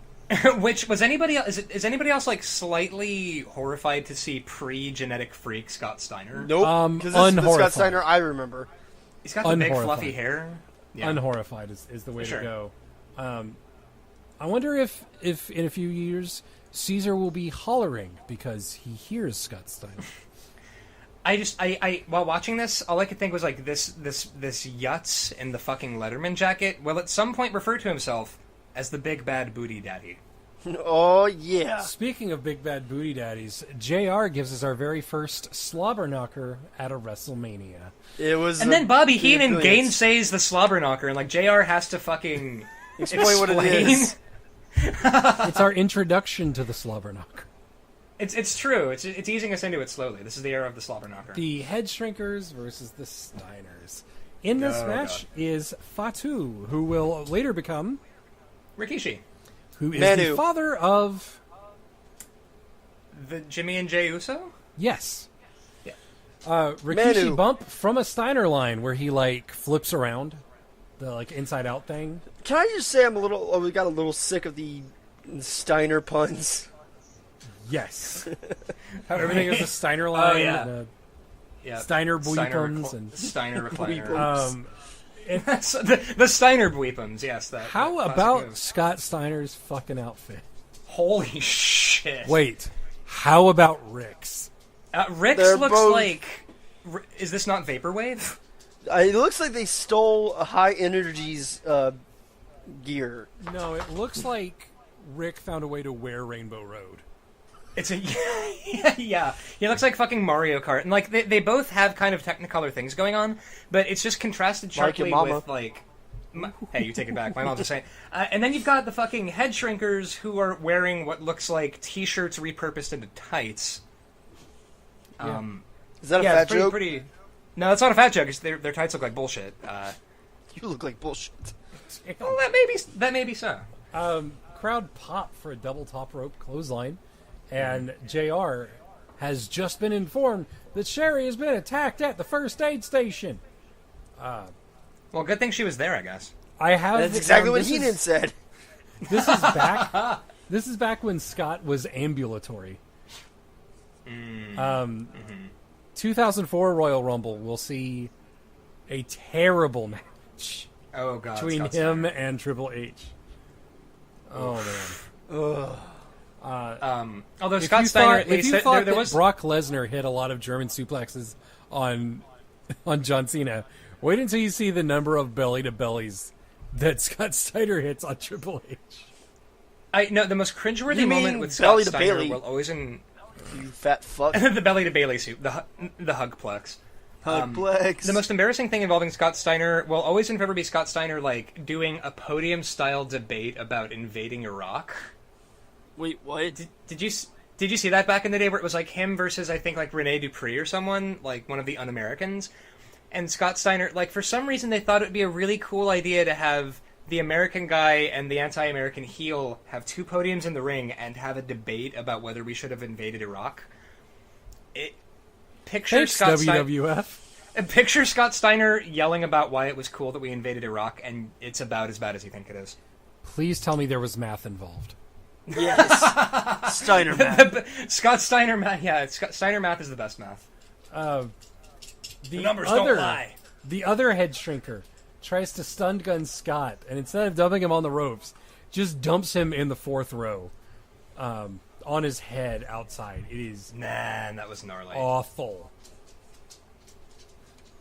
Which was anybody else? Is anybody else like slightly horrified to see pre-genetic freak Scott Steiner? nope. Because this is the Scott Steiner I remember. He's got the big Unhorrified. fluffy hair. Yeah. Unhorrified is the way Sure. to go. I wonder if in a few years Caesar will be hollering because he hears Scott Steiner. I while watching this, all I could think was like this Yutz in the fucking Letterman jacket will at some point refer to himself as the Big Bad Booty Daddy. Oh yeah. Speaking of big bad booty daddies, JR gives us our very first slobber knocker at a WrestleMania. It was. And then Bobby the Heenan affiliates. gainsays the slobber knocker, and like JR has to fucking Explain what it is. It's our introduction to the slobber knocker. It's true. It's easing us into it slowly. This is the era of the slobber knocker. The Head Shrinkers versus the Steiners. In this match is Fatu, who will later become Rikishi, who is Manu. the father of the Jimmy and Jay Uso. yes. Yeah. Rikishi Manu. bump from a Steiner line where he like flips around the like inside out thing. Can I just say we got a little sick of the Steiner puns. Yes. How everything is a Steiner line. yeah. And a Yeah, Steiner Bweepums and Steiner recliner. um, the Steiner Bweepums, yes. how that classic about move. Scott Steiner's fucking outfit? Holy shit! Wait, how about Rick's? Rick's They're looks both- like. Is this not Vaporwave? It looks like they stole High Energy's gear. No, it looks like Rick found a way to wear Rainbow Road. It's a yeah. He looks like fucking Mario Kart, and like they both have kind of Technicolor things going on, but it's just contrasted Like your sharply mama. with like. Hey, you take it back. My mom's just saying. And then you've got the fucking head shrinkers who are wearing what looks like T-shirts repurposed into tights. Is that a Yeah, fat it's pretty, joke? pretty. No, it's not a fat joke. It's their tights look like bullshit. You look like bullshit. Well, that may be so. Crowd pop for a double top rope clothesline, and JR has just been informed that Sherry has been attacked at the first aid station. Well, good thing she was there, I guess. I have. That's exactly what this Heenan is- said. This is back. This is back when Scott was ambulatory. 2004 Royal Rumble. We'll see a terrible match Oh god. between Scott him Steiner. and Triple H. Oh man. Although If Scott you Steiner, thought, at if least you there thought that was. Brock Lesnar hit a lot of German suplexes on John Cena, wait until you see the number of belly to bellies that Scott Steiner hits on Triple H. I know the most cringeworthy moment with belly Scott to Steiner Bailey? will always in You fat fuck. the belly to Bailey suit, the hugplex. Hugplex. The most embarrassing thing involving Scott Steiner will always and forever be Scott Steiner like doing a podium-style debate about invading Iraq. Wait, what? Did you see that back in the day where it was like him versus I think like Rene Dupree or someone, like one of the un-Americans? And Scott Steiner, like for some reason they thought it would be a really cool idea to have the American guy and the anti-American heel have two podiums in the ring and have a debate about whether we should have invaded Iraq. Picture Thanks, Scott WWF. Picture Scott Steiner yelling about why it was cool that we invaded Iraq, and it's about as bad as you think it is. Please tell me there was math involved. Yes. Steiner math. Scott Steiner math, yeah, Steiner math is the best math. The numbers other, don't lie. The other head shrinker tries to stun gun Scott, and instead of dumping him on the ropes, just dumps him in the fourth row, on his head outside. It is Man, that was gnarly. awful.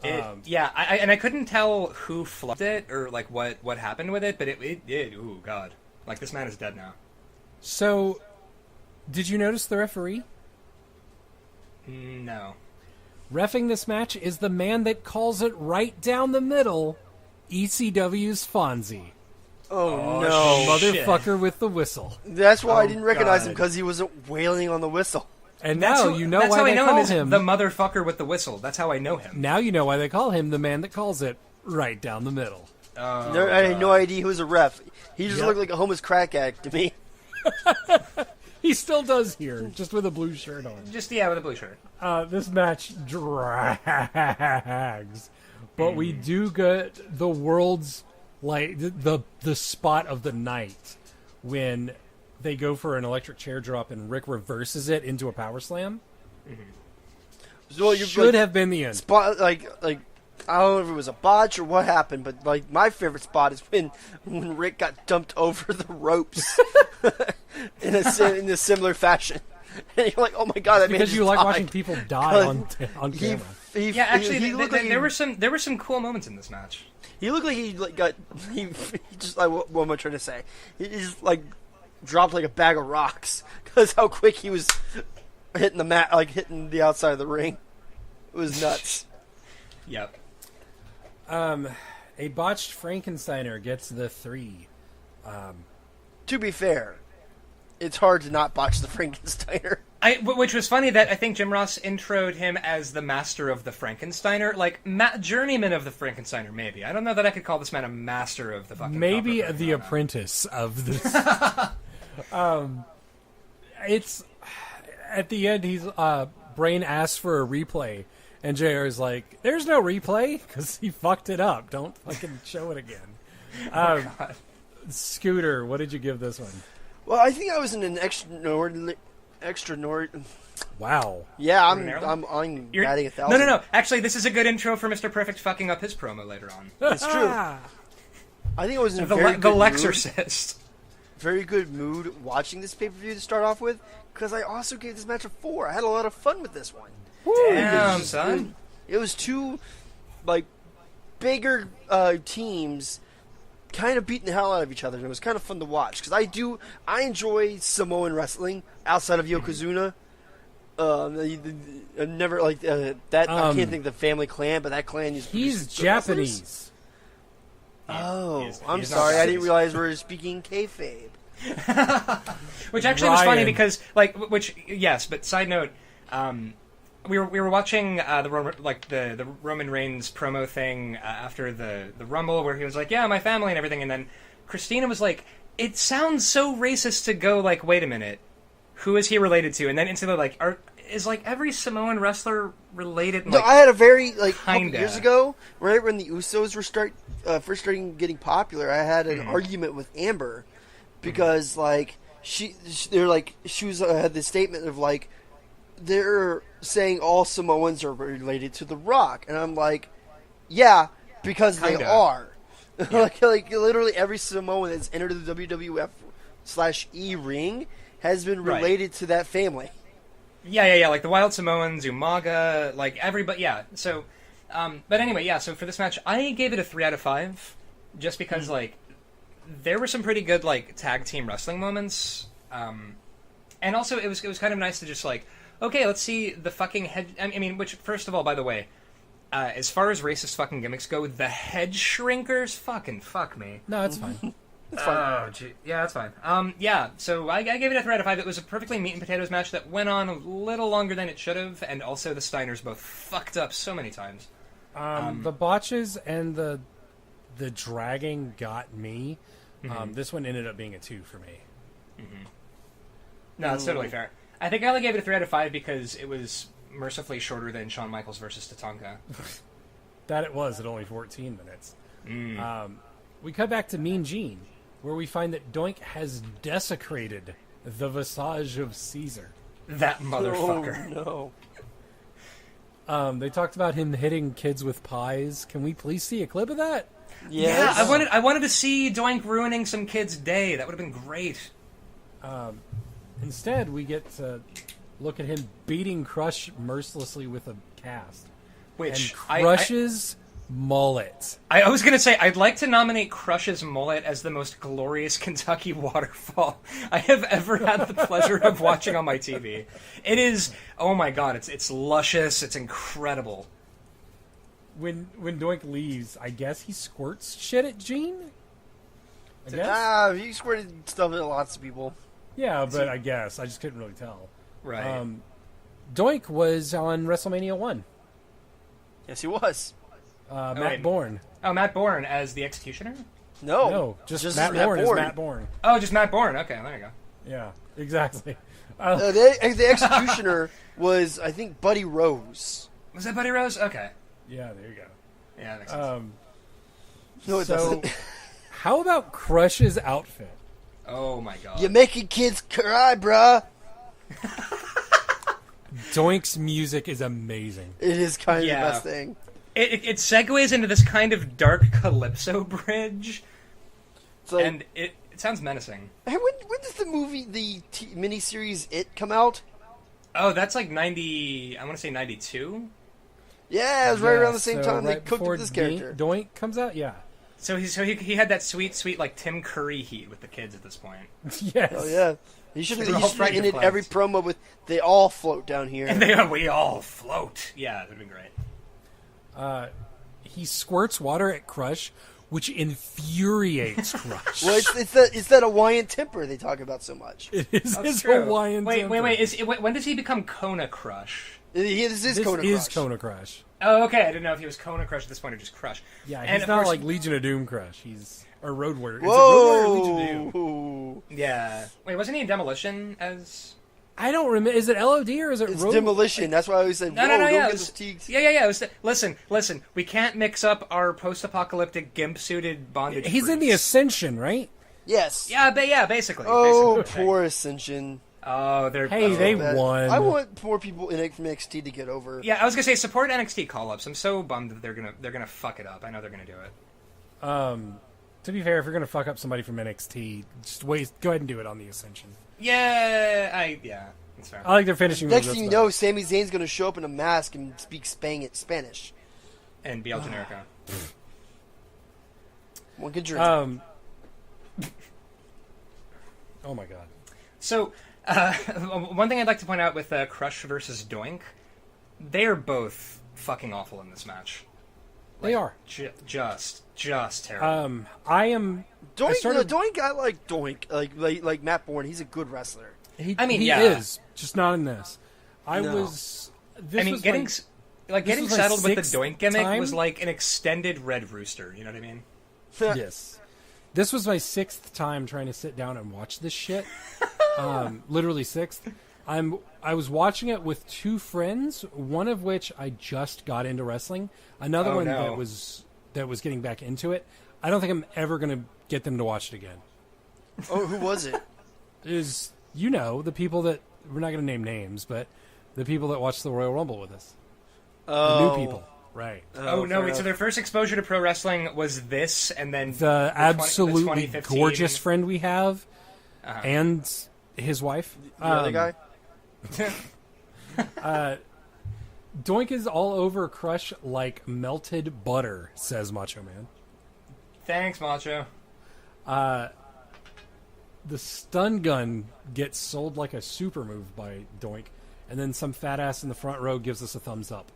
I couldn't tell who flubbed it or like what happened with it, but it did. Ooh, God! Like this man is dead now. So, did you notice the referee? No. Reffing this match is the man that calls it right down the middle, ECW's Fonzie. Oh no. Motherfucker with the whistle. That's why I didn't recognize him, God. because he wasn't wailing on the whistle. And now you know that's why how they I know call him. Is him. the motherfucker with the whistle. That's how I know him. Now you know why they call him the man that calls it right down the middle. Oh, I had no idea he was a ref. He just Yep. looked like a homeless crack addict to me. He still does here, just with a blue shirt on. Just with a blue shirt. This match drags, but we do get the world's like the spot of the night when they go for an electric chair drop and Rick reverses it into a power slam. So you Should have been the end. spot like I don't know if it was a botch or what happened, but like my favorite spot is when Rick got dumped over the ropes in a similar fashion. And you're like, oh my god, that man Because just you like died. watching people die on camera. Yeah, actually, he looked like there were some cool moments in this match. he looked like he just like what am I trying to say? He just like dropped like a bag of rocks because how quick he was hitting the mat, like hitting the outside of the ring. It was nuts. Yep. A botched Frankensteiner gets the 3. To be fair, it's hard to not botch the Frankensteiner. Which was funny that I think Jim Ross introed him as the master of the Frankensteiner, like journeyman of the Frankensteiner. Maybe I don't know that I could call this man a master of the fucking. Maybe copper the Frankensteiner. apprentice of this. It's at the end. He's Brain asks for a replay, and JR is like, "There's no replay because he fucked it up. Don't fucking show it again." God. Scooter, what did you give this one? Well, I think I was in an Wow. Yeah, Ordinarily? I'm You're- batting 1,000. No. Actually, this is a good intro for Mr. Perfect fucking up his promo later on. It's true. I think I was in a the very the good mood. Lexorcist. Very good mood watching this pay-per-view to start off with, because I also gave this match a 4. I had a lot of fun with this one. Damn, son. It was two, like, bigger teams kind of beating the hell out of each other, and it was kind of fun to watch, because I enjoy Samoan wrestling outside of Yokozuna. I never, like, I can't think of the Family Clan, but that clan is... He's Japanese. Oh, He's I'm not sorry. I didn't Japanese. realize we were speaking kayfabe. Which actually was funny Ryan. because, yes, but side note, we were watching the Roman Reigns promo thing after the Rumble where he was like, yeah, my family and everything, and then Christina was like, it sounds so racist to go like, wait a minute, who is he related to? And then instantly like, is like every Samoan wrestler related? No, Like, I had a very couple Kinda. years ago, right when the Usos were first starting getting popular. I had an argument with Amber because she had this statement of like they're saying all Samoans are related to The Rock, and I'm like, yeah, because they Kinda. are. like literally every Samoan that's entered the WWF/E ring has been Right. related to that family. Yeah, like the Wild Samoans, Umaga, like everybody, yeah. So, but anyway, yeah, so for this match, I gave it a 3 out of 5, just because, like, there were some pretty good like tag team wrestling moments, and also it was kind of nice to just like, okay, let's see the fucking head. I mean, which first of all, by the way, as far as racist fucking gimmicks go, the head shrinkers, fucking fuck me. No, it's fine. It's fine. Oh, gee. Yeah, that's fine. Yeah, so I gave it a 3 out of 5. It was a perfectly meat and potatoes match that went on a little longer than it should have, and also the Steiners both fucked up so many times. The botches and the dragging got me. This one ended up being a 2 for me. No, that's totally fair. I think I only gave it a 3 out of 5 because it was mercifully shorter than Shawn Michaels versus Tatanka. That it was at only 14 minutes. We cut back to Mean Gene, where we find that Doink has desecrated the visage of Caesar. That motherfucker. Oh, no. They talked about him hitting kids with pies. Can we please see a clip of that? Yes. Yeah, I wanted to see Doink ruining some kid's day. That would have been great. Instead, we get to look at him beating Crush mercilessly with a cast. Which and Crush's mullet. I was going to say, I'd like to nominate Crush's mullet as the most glorious Kentucky waterfall I have ever had the pleasure of watching on my TV. It is, oh my god, it's luscious, it's incredible. When Doink leaves, I guess he squirts shit at Gene? I guess? He squirted stuff at lots of people. Yeah, but I guess. I just couldn't really tell. Right. Doink was on WrestleMania 1. Yes, he was. Matt Bourne. Oh, Matt Bourne as the Executioner? No, just Matt Bourne as Matt Bourne. Oh, just Matt Bourne. Okay, there you go. Yeah, exactly. The Executioner was, I think, Buddy Rose. Was that Buddy Rose? Okay. Yeah, there you go. Yeah, that makes sense. No, it doesn't. How about Crush's outfit? Oh my god. You're making kids cry, bruh. Doink's music is amazing. It is kind of the best thing. It segues into this kind of dark calypso bridge, Like, and it sounds menacing. Hey, when does the movie, the miniseries It come out? Oh, that's like 90, I want to say 92? Yeah, it was right around the same time they right cooked before up this character. Doink comes out, yeah. So he had that sweet like Tim Curry heat with the kids at this point. Yes. Oh, yeah. He should have They were all frightened ended of every clouds. promo with, they all float down here. And we all float. Yeah, that would have been great. He squirts water at Crush, which infuriates Crush. Well, it's that Hawaiian temper they talk about so much. It is That's his true. Hawaiian temper. Wait. When does he become Kona Crush? This is Kona is Crush. Kona Crush. Oh, okay. I didn't know if he was Kona Crush at this point or just Crush. Yeah, And he's of not course- like Legion of Doom Crush. He's or Road Warrior. Is it Road Warrior or Legion of Doom? Whoa! Yeah. Wait, wasn't he in Demolition as? I don't remember. Is it LOD or is it It's Road? Demolition. That's why I always said, No, whoa, yeah. don't It get was, those teaks. yeah. It was listen. We can't mix up our post-apocalyptic gimp-suited bondage. He's in the freaks. Ascension, right? Yes. Yeah, basically. Oh, basically. poor Ascension. Oh, they're. Hey, oh. they Bad. won. I want more people in from NXT to get over. Yeah, I was gonna say support NXT call-ups. I'm so bummed that they're gonna fuck it up. I know they're gonna do it. To be fair, if you're gonna fuck up somebody from NXT, just go ahead and do it on the Ascension. Yeah, that's fair. I like their finishing Next moves. thing you that's know, Sami Zayn's going to show up in a mask and speak Spanish. And BL Generica. One good drink. better. Oh my god. So, one thing I'd like to point out with Crush versus Doink, they are both fucking awful in this match. They are. Just terrible. I am. Doink, I like Doink. Like Matt Bourne, he's a good wrestler. He yeah. is just not in this. No. This was getting getting was my settled with the sixth Doink gimmick time? was like an extended Red Rooster. You know what I mean? yes. This was my 6th time trying to sit down and watch this shit. Literally 6th. I was watching it with 2 friends, one of which I just got into wrestling, another one that was getting back into it. I don't think I'm ever going to get them to watch it again. Oh, who was it? Is the people that we're not going to name names, but the people that watch the Royal Rumble with us. Oh. The new people. Right. Oh, no, fair wait, so their first exposure to pro wrestling was this, and then The absolutely 2015 gorgeous friend we have and his wife. The other guy? Doink is all over Crush like melted butter, says Macho Man. Thanks, Macho. The stun gun gets sold like a super move by Doink, and then some fat ass in the front row gives us a thumbs up.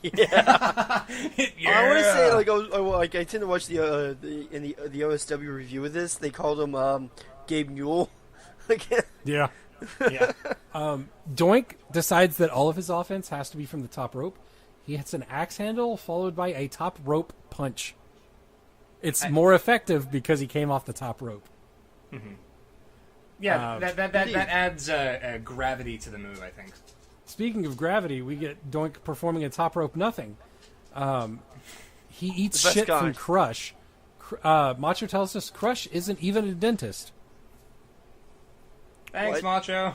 Yeah. I want to say like I tend to watch the OSW review of this. They called him Gabe Newell. Yeah. Yeah. Doink decides that all of his offense has to be from the top rope. He hits an axe handle followed by a top rope punch. It's more effective because he came off the top rope. Mm-hmm. Yeah, that adds gravity to the move, I think. Speaking of gravity, we get Doink performing a top rope nothing. He eats shit from Crush. Macho tells us Crush isn't even a dentist. Thanks, Macho.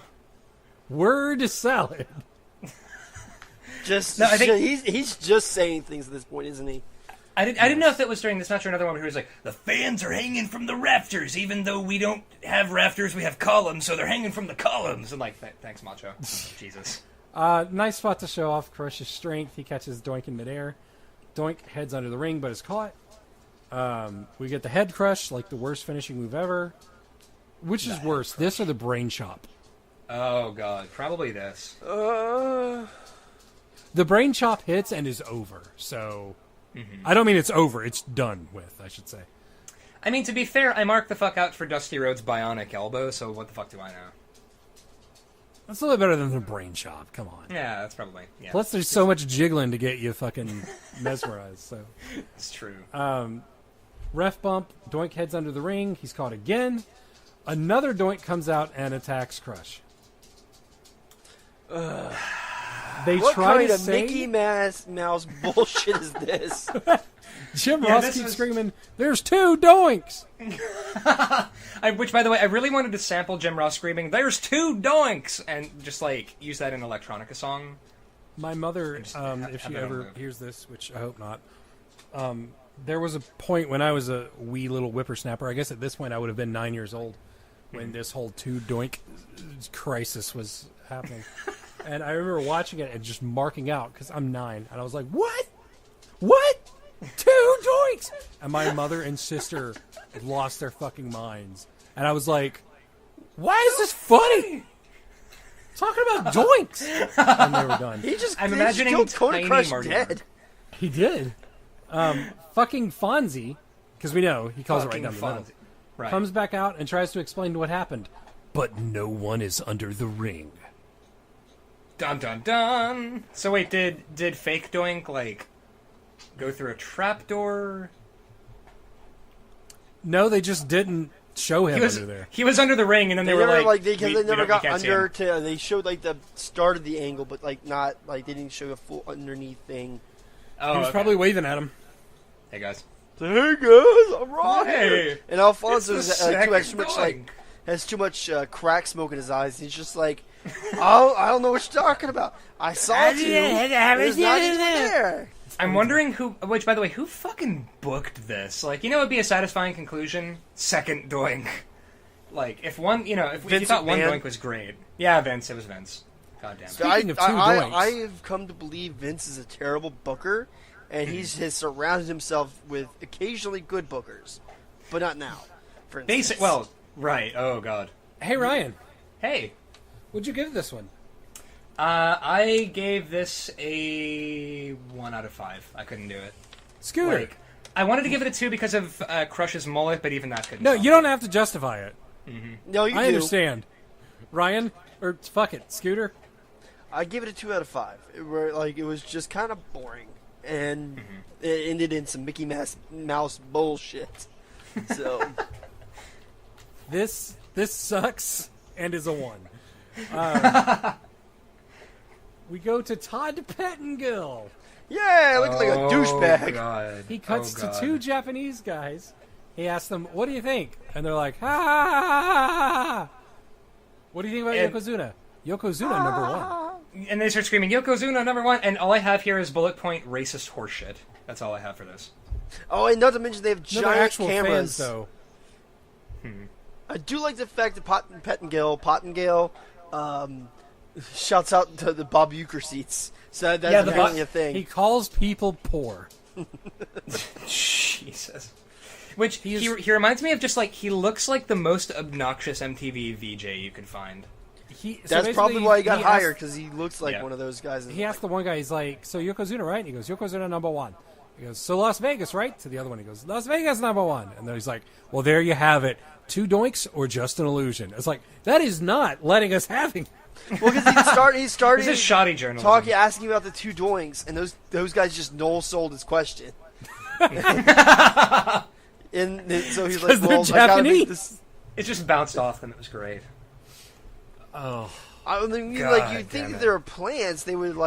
Word salad. I think he's just saying things at this point, isn't he? I didn't know if it was during this match or another one where he was like, the fans are hanging from the rafters, even though we don't have rafters, we have columns, so they're hanging from the columns. And like, thanks, Macho. Jesus. Nice spot to show off Crush's strength. He catches Doink in midair. Doink heads under the ring, but is caught. We get the head crush, like the worst finishing move ever. Which is worse, this or the brain chop? Oh, God. Probably this. The brain chop hits and is over, so... Mm-hmm. I don't mean it's over, it's done with, I should say. I mean, to be fair, I marked the fuck out for Dusty Rhodes' bionic elbow, so what the fuck do I know? That's a little better than the brain chop, come on. Yeah, that's probably... Yeah. Plus, there's so much jiggling to get you fucking mesmerized, so... It's true. Ref bump, Doink heads under the ring, he's caught again. Another Doink comes out and attacks Crush. They what try kind to of say... Mickey Mouse bullshit is this? Jim Ross keeps screaming, "There's two Doinks!" Which, by the way, I really wanted to sample Jim Ross screaming, "There's two Doinks!" and just, like, use that in an electronica song. My mother, if she ever hears this, which I hope not, there was a point when I was a wee little whippersnapper. I guess at this point I would have been 9 years old when this whole two Doink crisis was happening. And I remember watching it and just marking out because I'm 9. And I was like, what? What? Two Doinks! And my mother and sister lost their fucking minds. And I was like, why is this funny? Talking about Doinks! And they were done. I'm imagining killed Cody Crush Marty dead. He did. Fucking Fonzie, because we know he calls fucking it right down the middle, right. Comes back out and tries to explain what happened. But no one is under the ring. Dun dun dun. So wait, did fake Doink like go through a trapdoor? No, they just didn't show him under there. He was under the ring, and then they were like, they never got under. They showed like the start of the angle, but like not like they didn't show a full underneath thing. Oh, he was probably waving at him. Hey guys. Hey guys, I'm right here. And Alfonso's has too much crack smoke in his eyes. He's just like, oh, I don't know what you're talking about. I saw you. There's not even there. I'm wondering which, by the way, who fucking booked this? Like, you know, it'd be a satisfying conclusion. Second Doink. Like, if one, if you thought one Doink was great. Yeah, Vince. It was Vince. God damn it. Speaking of two Doinks. I have come to believe Vince is a terrible booker, and he has surrounded himself with occasionally good bookers. But not now, for instance. Right. Oh, God. Hey, Ryan. Hey. What'd you give this one? I gave this a 1 out of 5. I couldn't do it. Scooter. I wanted to give it a 2 because of Crush's mullet, but even that couldn't. No, you don't have to justify it. Mm-hmm. No, you I understand. Ryan, or fuck it, Scooter. I give it a 2 out of 5. It was just kind of boring, and it ended in some Mickey Mouse bullshit. So this sucks and is a 1. We go to Todd Pettengill. Yeah, looking like a douchebag. God. He cuts to two Japanese guys. He asks them, "What do you think?" And they're like, "Ha ha ha ha ha." What do you think about Yokozuna? Yokozuna #1. And they start screaming, "Yokozuna #1!" And all I have here is bullet point racist horseshit. That's all I have for this. Oh, and not to mention they have giant actual cameras. Fans, though. I do like the fact that Pottingale, shouts out to the Bob Uecker seats. So that's apparently a thing. He calls people poor. Jesus. Which he reminds me of just like he looks like the most obnoxious MTV VJ you could find. That's probably why he got hired, because he looks like one of those guys. He asked the one guy, he's like, "So Yokozuna, right?" And he goes, "Yokozuna number 1." He goes, "So Las Vegas, right?" To the other one, he goes, "Las Vegas number 1." And then he's like, "Well, there you have it. 2 doinks or just an illusion." It's like, that is not letting us having. Well, because he started. This is shoddy journalism. Asking about the 2 doinks, and those guys just no-sold his question. And so he's like, "Well, they're Japanese." It just bounced off them. It was great. Oh, I mean, you'd think that there were plans, they would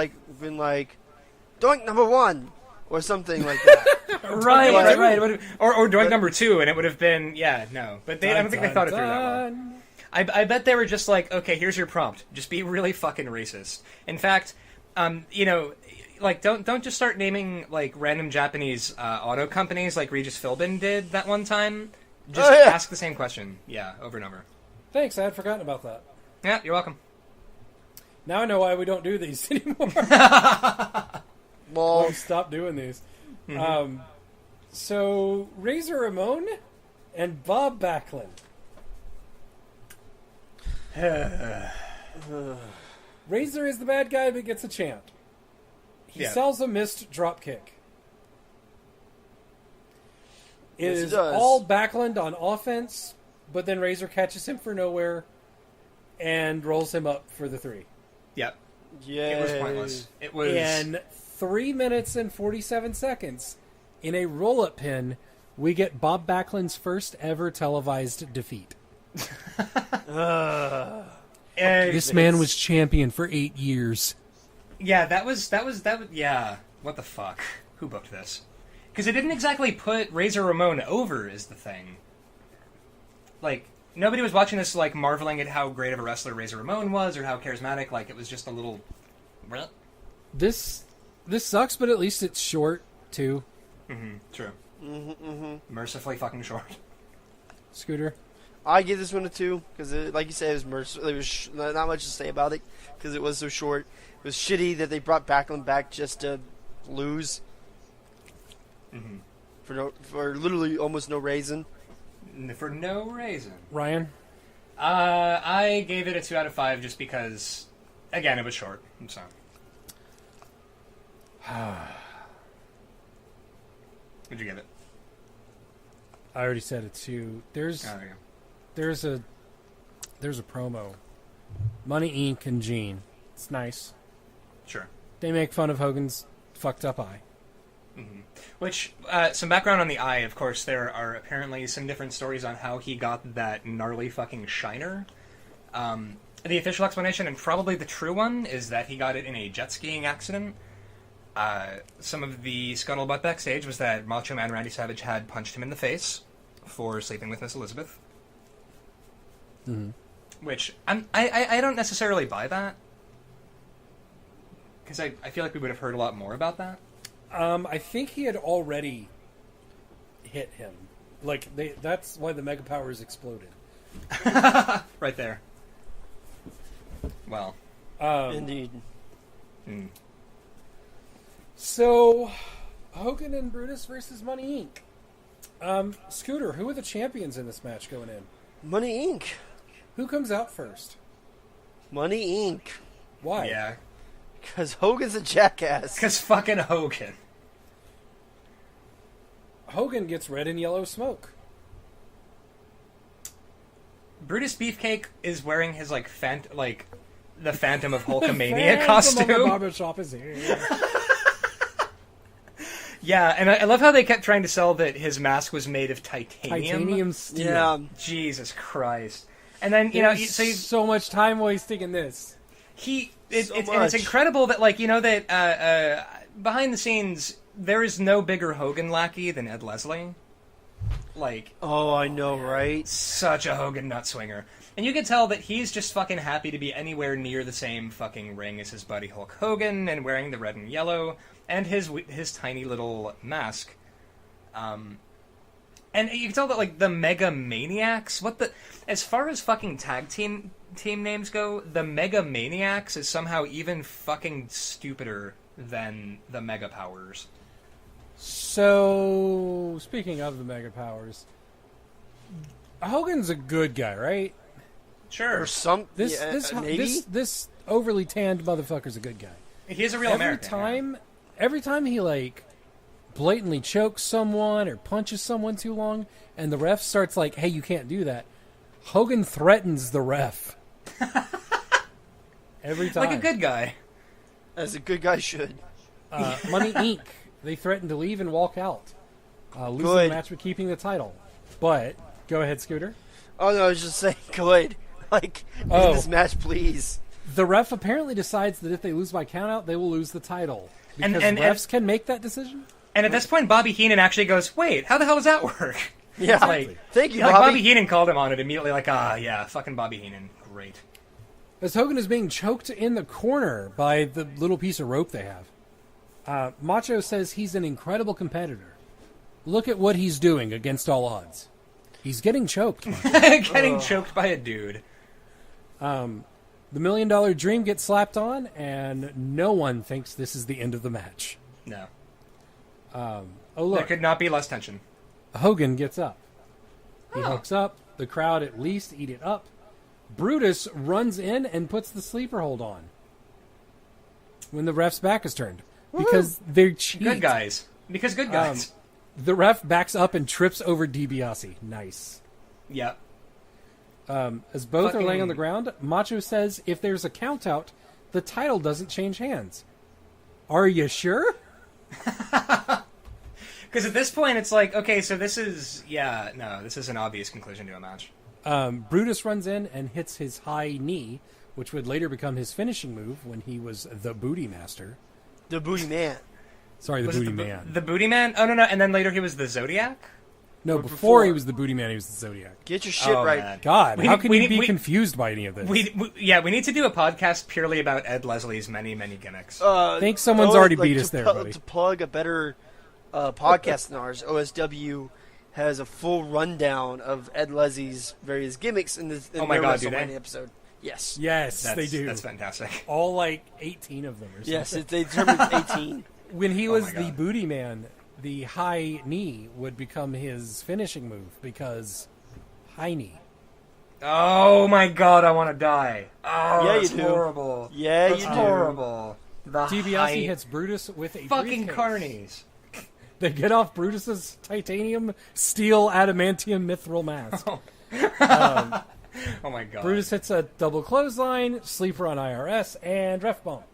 been like, doink number 1 or something like that. right. Or doink number 2, and it would have been no. But I don't think they thought it through that well. I bet they were just like, okay, here's your prompt. Just be really fucking racist. In fact, don't just start naming like random Japanese auto companies like Regis Philbin did that one time. Just ask the same question, over and over. Thanks, I had forgotten about that. Yeah, you're welcome. Now I know why we don't do these anymore. Well, stop doing these. Mm-hmm. So Razor Ramon and Bob Backlund. Razor is the bad guy but gets a chant. He sells a missed drop kick. It is all Backlund on offense, but then Razor catches him for nowhere and rolls him up for the 3. Yep. Yeah. It was pointless. It was... In 3 minutes and 47 seconds, in a roll-up pin, we get Bob Backlund's first ever televised defeat. This man was champion for 8 years. Yeah, that was, yeah. What the fuck? Who booked this? Because it didn't exactly put Razor Ramon over, is the thing. Like, nobody was watching this, like, marveling at how great of a wrestler Razor Ramon was, or how charismatic. Like, it was just a little... This sucks, but at least it's short, too. Mm-hmm, true. Mercifully fucking short. Scooter? I give this one a 2, because, like you said, it was merciful. There was not much to say about it, because it was so short. It was shitty that they brought Backlund back just to lose. For literally almost no reason. For no reason. Ryan? I gave it a 2 out of 5 just because, again, it was short. So. What'd you give it? I already said it 2. There's a promo. Money Inc. and Gene. It's nice. Sure. They make fun of Hogan's fucked up eye. Mm-hmm. Which, some background on the eye, of course, there are apparently some different stories on how he got that gnarly fucking shiner. The official explanation, and probably the true one, is that he got it in a jet skiing accident. Some of the scuttlebutt backstage was that Macho Man Randy Savage had punched him in the face for sleeping with Miss Elizabeth. Mm-hmm. Which, I don't necessarily buy that. Because I feel like we would have heard a lot more about that. I think he had already hit him. Like, that's why the Mega Powers exploded. Right there. Well. Indeed. So, Hogan and Brutus versus Money Inc. Scooter, who are the champions in this match going in? Money Inc. Who comes out first? Money Inc. Why? Yeah. Because Hogan's a jackass. Because fucking Hogan. Hogan gets red and yellow smoke. Brutus Beefcake is wearing his, like, the Phantom of Hulkamania costume. The barbershop is here. Yeah, and I love how they kept trying to sell that his mask was made of titanium. Titanium steel. Yeah. Jesus Christ. And then, so much time wasting in this. And it's incredible that, like, that behind the scenes, there is no bigger Hogan lackey than Ed Leslie. Like, oh, I know, right? Such a Hogan nut swinger. And you can tell that he's just fucking happy to be anywhere near the same fucking ring as his buddy Hulk Hogan, and wearing the red and yellow, and his tiny little mask. And you can tell that, like, the Mega Maniacs, as far as fucking tag team names go, the Mega Maniacs is somehow even fucking stupider than the Mega Powers. So, speaking of the Mega Powers, Hogan's a good guy, right? Sure. Or some This overly tanned motherfucker's a good guy. He's a real American. Every time he like blatantly chokes someone or punches someone too long, and the ref starts like, "Hey, you can't do that," Hogan threatens the ref. Every time, like a good guy, as a good guy should. Money Inc. They threatened to leave and walk out, losing Good. the match but keeping the title. But go ahead, Scooter. Oh no, I was just saying, good. Like, end this match, please. The ref apparently decides that if they lose by countout, they will lose the title because and refs can make that decision. And at this point, Bobby Heenan actually goes, "Wait, how the hell does that work?" Yeah, like, thank you, like Bobby. Bobby Heenan called him on it immediately. Like, yeah, fucking Bobby Heenan, great. As Hogan is being choked in the corner by the little piece of rope they have, Macho says he's an incredible competitor. Look at what he's doing against all odds. He's getting choked. Getting choked by a dude. The $1 Million Dream gets slapped on, and no one thinks this is the end of the match. No. Oh, look. There could not be less tension. Hogan gets up. He hooks up. The crowd at least eat it up. Brutus runs in and puts the sleeper hold on when the ref's back is turned. Because they're cheat. Good guys. Because good guys. The ref backs up and trips over DiBiase. Nice. Yep. As both are laying on the ground, Macho says if there's a count out, the title doesn't change hands. Are you sure? Because at this point, it's like, okay, so this is an obvious conclusion to a match. Brutus runs in and hits his high knee, which would later become his finishing move when he was the Booty Master. The Booty Man. Sorry, the Booty Man. The Booty Man? Oh, no, and then later he was the Zodiac? No, before he was the Booty Man, he was the Zodiac. Get your shit right. Man. God, how can you be confused by any of this? We need to do a podcast purely about Ed Leslie's many, many gimmicks. I think someone's already beat us there, buddy. To plug a better podcast than ours, OSW has a full rundown of Ed Leslie's various gimmicks in their WrestleMania episode. Yes. Yes, they do. That's fantastic. All like 18 of them or something. Yes, they determined it's 18. When he was the Booty Man, the high knee would become his finishing move because high knee. Oh my god, I want to die. Oh, yeah, that's you do. horrible. Yeah, that's you do. horrible. DiBiase hits Brutus with a fucking briefcase. carnies. They get off Brutus's titanium steel adamantium mithril mask. Oh my god. Brutus hits a double clothesline, sleeper on IRS, and ref bump.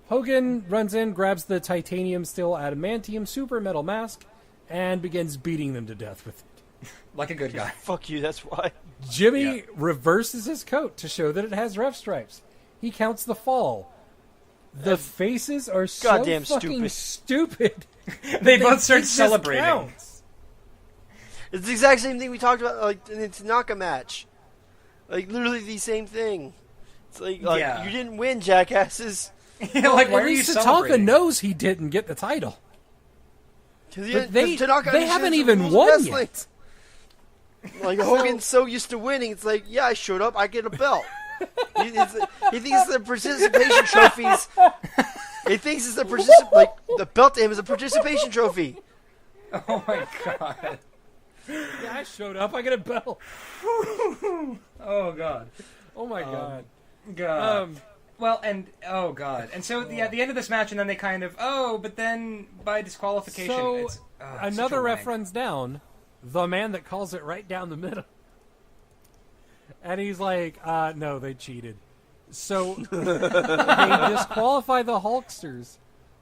Hogan runs in, grabs the titanium steel adamantium super metal mask, and begins beating them to death with it. Like a good guy. Fuck you, that's why. Jimmy reverses his coat to show that it has ref stripes. He counts the fall. The faces are so goddamn fucking stupid. They both start It just celebrating. counts. It's the exact same thing we talked about like in the Tanaka match. Like, literally the same thing. It's like Yeah. you didn't win, jackasses. Like, why At are you least Tanaka celebrating? knows he didn't get the title. But they Tanaka haven't understands the even rules of won wrestling. yet. Like, Hogan's so used to winning, it's like, yeah, I showed up, I get a belt. he thinks the participation trophies. He thinks it's the belt to him is a participation trophy. Oh my god. Yeah, I showed up. I get a belt. Oh god. Oh my god. God. Well, and oh god, and so at the end of this match, and then they kind of but then by disqualification, So it's, another such a ref wank. runs down, the man that calls it right down the middle, and he's like, "No, they cheated." So they disqualify the Hulksters.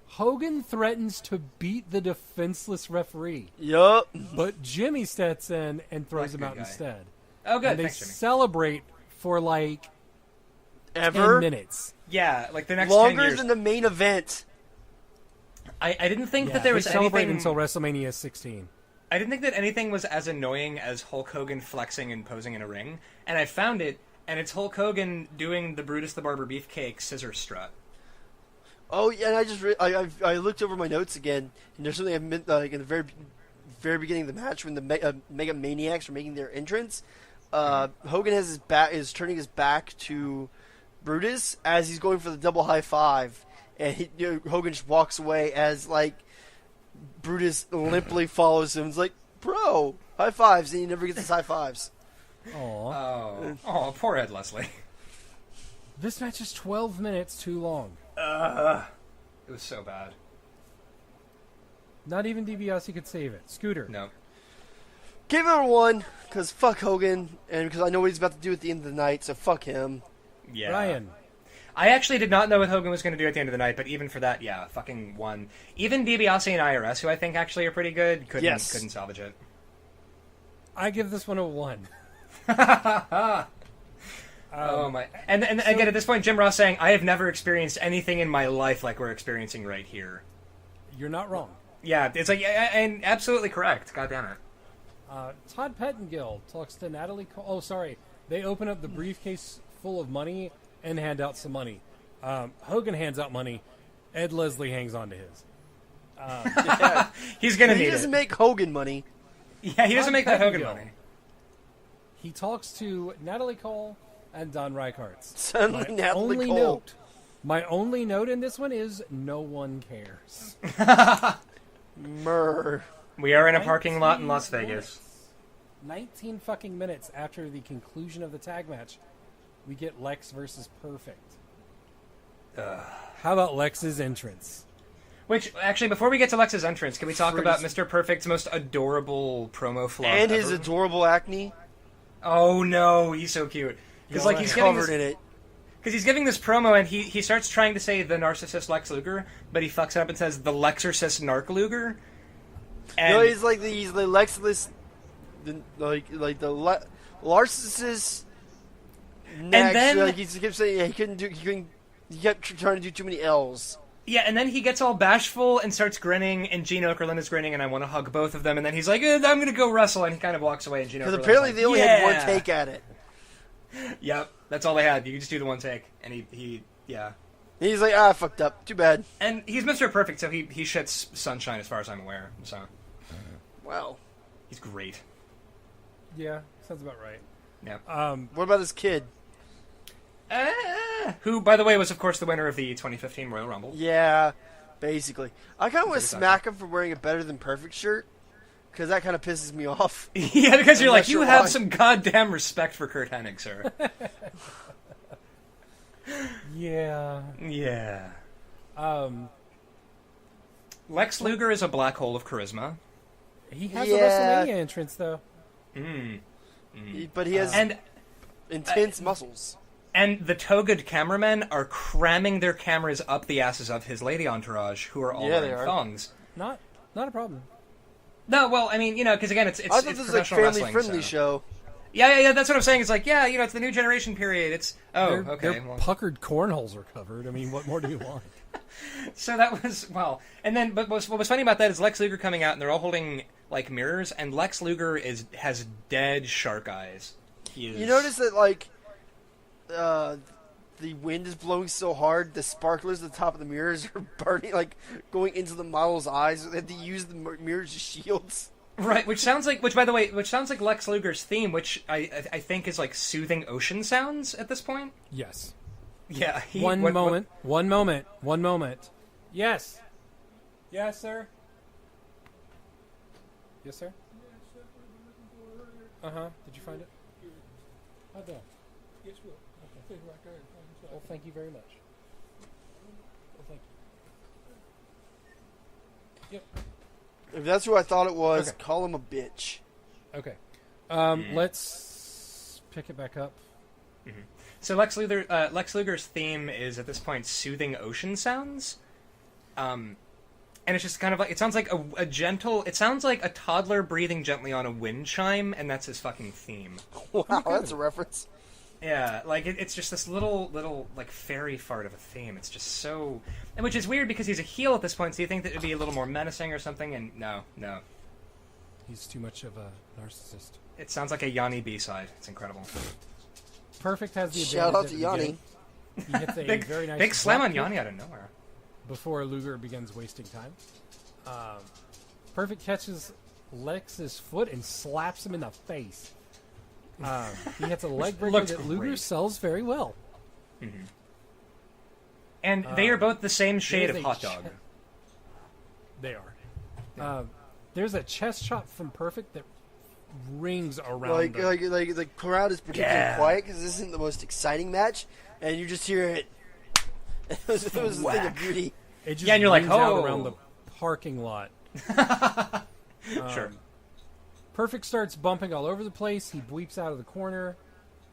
Hogan threatens to beat the defenseless referee, Yup. but Jimmy steps in and throws Like a him good out guy. instead. Oh good, And they thanks, Jimmy. celebrate for like 10 Ever? minutes. Yeah, like the next 10 Longer years. than the main event. I didn't think Yeah, that there was they celebrate anything. until WrestleMania 16. I didn't think that anything was as annoying as Hulk Hogan flexing and posing in a ring, and I found it, and it's Hulk Hogan doing the Brutus the Barber Beefcake scissor strut. Oh yeah, and I just I looked over my notes again, and there's something I meant like in the very beginning of the match when the Mega Maniacs are making their entrance. Hogan has is turning his back to Brutus as he's going for the double high five, and Hogan just walks away as like Brutus limply follows him. It's like, bro, high fives, and he never gets his high fives. Aw. Oh, poor Ed Leslie. This match is 12 minutes too long. It was so bad. Not even DiBiase could save it. Scooter. No. Give him a 1, because fuck Hogan, and because I know what he's about to do at the end of the night, so fuck him. Yeah. Ryan. I actually did not know what Hogan was going to do at the end of the night, but even for that, yeah, fucking 1. Even DiBiase and IRS, who I think actually are pretty good, couldn't salvage it. I give this one a 1. Oh my! And again, at this point, Jim Ross saying, "I have never experienced anything in my life like we're experiencing right here." You're not wrong. Yeah, it's like, and absolutely correct. God damn it. Todd Pettengill talks to Natalie Cole. Oh, sorry. They open up the briefcase full of money and hand out some money. Hogan hands out money. Ed Leslie hangs on to his. He's gonna need it. He doesn't make Hogan money. Yeah, he doesn't make that Hogan Pettengill. money. He talks to Natalie Cole and Don Reichardt. Suddenly, Natalie Cole. My only note in this one is no one cares. Murr. We are in a parking lot in Las 19 Vegas. 19 fucking minutes after the conclusion of the tag match, we get Lex versus Perfect. How about Lex's entrance? Which, actually, before we get to Lex's entrance, can we talk about Mr. Perfect's most adorable promo flub And ever? his adorable acne. Oh no, he's so cute. Because like he's covered in it. Because he's giving this promo and he starts trying to say the narcissist Lex Luger, but he fucks it up and says the Lexorcist Narc Luger. And No, he's the Lexless, the narcissist. And then he kept saying he kept trying to do too many L's. yeah, and then he gets all bashful and starts grinning, and Gene Okerlund is grinning, and I want to hug both of them, and then he's like, I'm going to go wrestle, and he kind of walks away, and Gene Okerlund's Because apparently like, they only had one take at it. Yep, that's all they had. You could just do the one take, and he And he's like, I fucked up. Too bad. And he's Mr. Perfect, so he shits sunshine as far as I'm aware, so Wow. he's great. Yeah, sounds about right. Yeah. What about his kid? Who, by the way, was, of course, the winner of the 2015 Royal Rumble. Yeah, basically. I kind of want to smack him for wearing a Better Than Perfect shirt, because that kind of pisses me off. Yeah, because you're I'm like, not you sure have why. some goddamn respect for Kurt Hennig, sir. Yeah. Yeah. Lex Luger is a black hole of charisma. He has Yeah. a WrestleMania entrance, though. But he has intense muscles. And the togaed cameramen are cramming their cameras up the asses of his lady entourage, who are all Yeah, they wearing are. thongs. Not a problem. No, well, I mean, because again, it's I thought it's this was like professional family wrestling, friendly so. show. Yeah, that's what I'm saying. It's like, it's the new generation period. It's Their okay. Well. puckered cornholes are covered. I mean, what more do you want? So that was and then but what was funny about that is Lex Luger coming out and they're all holding like mirrors, and Lex Luger has dead shark eyes. He is... You notice that the wind is blowing so hard, the sparklers at the top of the mirrors are burning, like going into the model's eyes. They have to use the mirrors as shields. Right, which sounds like Lex Luger's theme, which I think is like soothing ocean sounds at this point. Yes. Yeah. One moment. Yes. Yes, sir. Yes, sir. Did you find it? Oh, no. Yes, well. Okay. Well, thank you very much. Well, thank you. Yep. If that's who I thought it was, Okay. call him a bitch. Okay. Let's pick it back up. So Lex Luger's theme is at this point soothing ocean sounds, and it's just kind of like it sounds like a gentle. It sounds like a toddler breathing gently on a wind chime, and that's his fucking theme. Wow, that's a reference. Yeah, like it's just this little like fairy fart of a theme. It's just so, and which is weird because he's a heel at this point. So you think that it'd be a little more menacing or something, and no. He's too much of a narcissist. It sounds like a Yanni B-side. It's incredible. Perfect has the Shout out to advantage Yanni. He hits a Big, very nice big slam drop on kick Yanni out of nowhere. before Luger begins wasting time. Perfect catches Lex's foot and slaps him in the face. He hits a leg breaker Looked that Luger great. sells very well. And they are both the same shade There's of a hot dog. They are. There's a chest chop from Perfect that rings around. Like the crowd is particularly quiet because this isn't the most exciting match, and you just hear it. It was a thing of beauty. It just and you're like, rings out oh, around the parking lot. Sure. Perfect starts bumping all over the place. He bleeps out of the corner.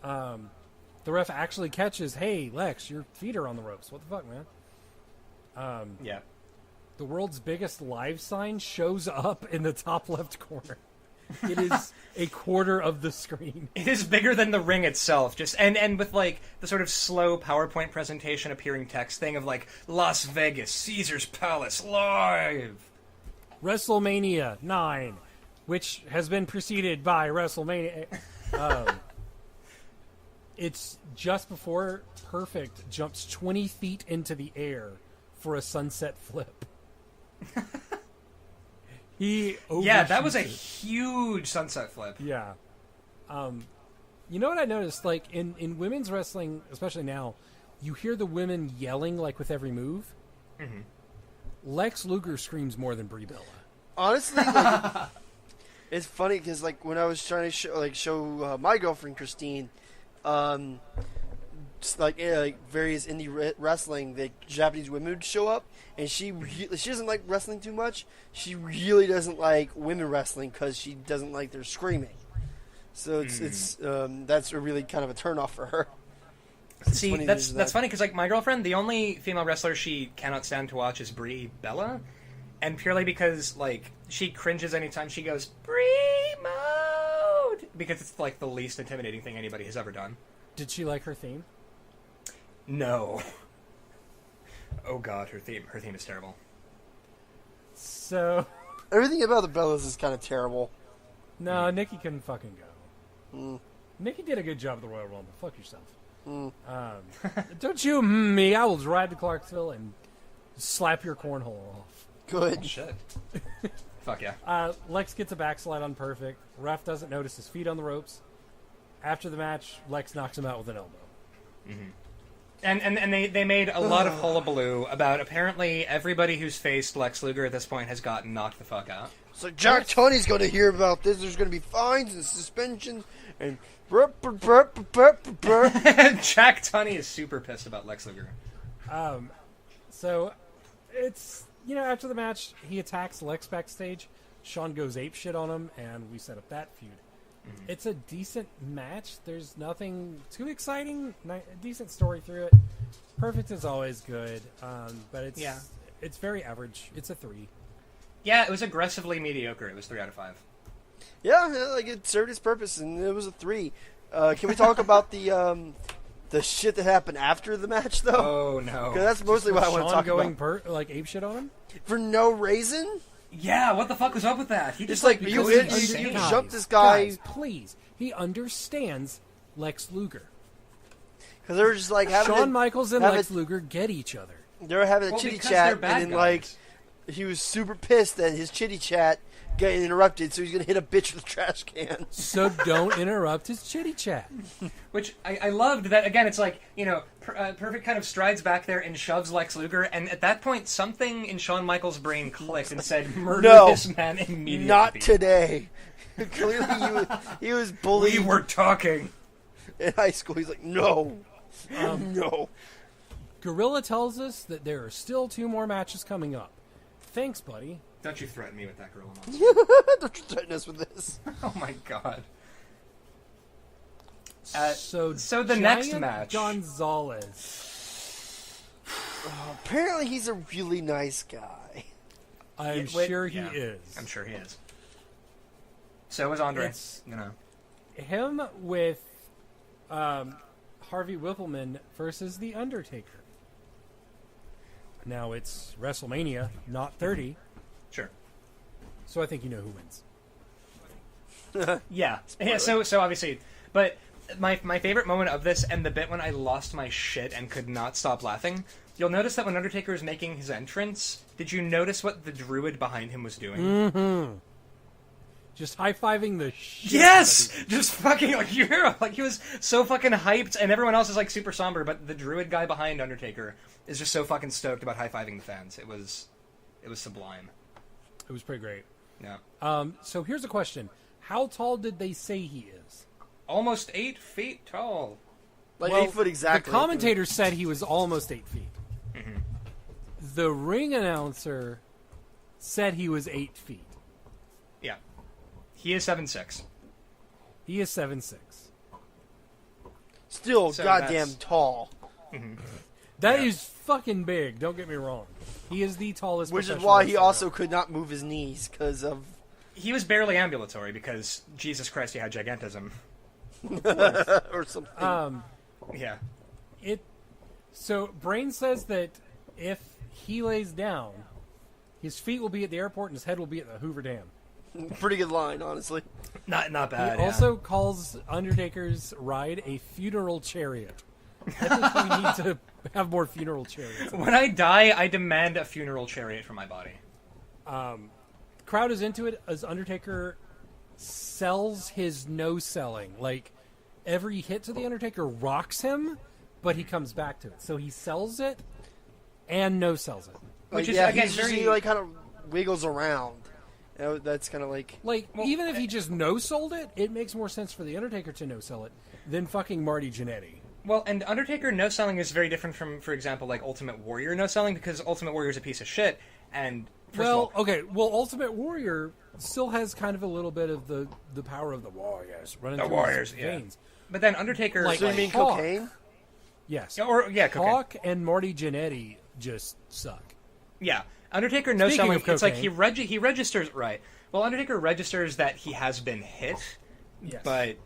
The ref actually catches, hey, Lex, your feet are on the ropes. What the fuck, man? Yeah. The world's biggest live sign shows up in the top left corner. It is a quarter of the screen. It is bigger than the ring itself. Just and with like the sort of slow PowerPoint presentation appearing text thing of like Las Vegas, Caesar's Palace, live. Wrestlemania 9, which has been preceded by Wrestlemania. It's just before Perfect jumps 20 feet into the air for a sunset flip. That was a huge sunset flip. Yeah. You know what I noticed? Like, in women's wrestling, especially now, you hear the women yelling, like, with every move. Mm-hmm. Lex Luger screams more than Brie Bella. Honestly, like, it's funny because, like, when I was trying to show my girlfriend, Christine, various indie wrestling, the Japanese women would show up, and she doesn't like wrestling too much. She really doesn't like women wrestling because she doesn't like their screaming. So it's that's a really kind of a turnoff for her. See, that's funny because like my girlfriend, the only female wrestler she cannot stand to watch is Brie Bella, and purely because like she cringes anytime she goes Brie mode because it's like the least intimidating thing anybody has ever done. Did she like her theme? No. Oh god, her theme is terrible. So everything about the Bellas is kind of terrible. No, Nikki couldn't fucking go. Nikki did a good job at the Royal Rumble. Fuck yourself. Don't you me? I will ride to Clarksville and slap your cornhole off. Good. Oh, shit. Fuck yeah. Lex gets a backslide on Perfect. Ref doesn't notice his feet on the ropes. After the match, Lex knocks him out with an elbow. Mm-hmm. And they made a lot of hullabaloo about apparently everybody who's faced Lex Luger at this point has gotten knocked the fuck out. So Jack Tunney's going to hear about this. There's going to be fines and suspensions and... Jack Tunney is super pissed about Lex Luger. So it's, after the match, he attacks Lex backstage. Sean goes apeshit on him, and we set up that feud. Mm-hmm. It's a decent match. There's nothing too exciting. A decent story through it. Perfect is always good, but it's very average. It's a 3. Yeah, it was aggressively mediocre. It was 3 out of 5. Yeah, like it served its purpose, and it was a 3. Can we talk about the shit that happened after the match, though? Oh no, because that's mostly what I want to talk going about. Like ape shit on him for no reason. Yeah, what the fuck was up with that? He just you jumped this guy. Guys, please, he understands Lex Luger. Because they were just like having Shawn Michaels and Lex Luger get each other. They were having a chitty chat, and then like he was super pissed that his chitty chat getting interrupted, so he's gonna hit a bitch with a trash can. So don't interrupt his chitty chat. Which I loved that. Again, it's like Perfect kind of strides back there and shoves Lex Luger, and at that point, something in Shawn Michaels' brain clicked and said, "Murder this man immediately." Not today. Clearly, he was bullied. We were talking in high school. He's like, no, no. Gorilla tells us that there are still 2 more matches coming up. Thanks, buddy. Don't you threaten me with that, Gorilla Monster. Don't you threaten us with this. Oh my god. So the next match. Gonzalez. Apparently he's a really nice guy. I'm sure he is. I'm sure he is. So is Andre. Him with Harvey Whippleman versus The Undertaker. Now it's WrestleMania, not 30. Sure. So I think you know who wins. Yeah. So obviously, but my favorite moment of this and the bit when I lost my shit and could not stop laughing. You'll notice that when Undertaker is making his entrance, did you notice what the druid behind him was doing? Mm-hmm. Just high-fiving the shit. Yes! Just fucking like hero. Like he was so fucking hyped and everyone else is like super somber, but the druid guy behind Undertaker is just so fucking stoked about high-fiving the fans. It was sublime. It was pretty great. Yeah. So here's a question: how tall did they say he is? Almost 8 feet tall. Like Well, 8 foot exactly. The commentator said he was almost 8 feet. Mm-hmm. The ring announcer said he was 8 feet. Yeah. He is 7'6". He is 7'6". Still So goddamn that's- tall. That Yeah. is fucking big. Don't get me wrong. He is the tallest. Which is professional why he wrestler also ever. could not move his knees because of He was barely ambulatory because, Jesus Christ, he had gigantism. or something. Yeah. So Brain says that if he lays down, his feet will be at the airport and his head will be at the Hoover Dam. Pretty good line, honestly. Not He bad. Yeah. also calls Undertaker's ride a funeral chariot. I think we need to have more funeral chariots. When I die, I demand a funeral chariot for my body. Crowd is into it as Undertaker sells his no-selling. Like, every hit to the Undertaker rocks him, but he comes back to it. So he sells it and no-sells it. Which Like, is, yeah, again, he's just, very... he like kind of wiggles around. You know, that's kind of like Like, even if he just no-sold it, it makes more sense for the Undertaker to no-sell it than fucking Marty Jannetty. Well, and Undertaker no-selling is very different from, for example, like Ultimate Warrior no-selling, because Ultimate Warrior is a piece of shit, and... First of all, Okay. Well, Ultimate Warrior still has kind of a little bit of the power of the Warriors running The through Warriors, his yeah. veins. but then Undertaker... Like- so you mean Hawk. cocaine? Yes. cocaine. Hawk and Marty Jannetty just suck. Yeah, Undertaker no Speaking selling. of It's like cocaine. he registers right. Well, Undertaker registers that he has been hit, Yes. but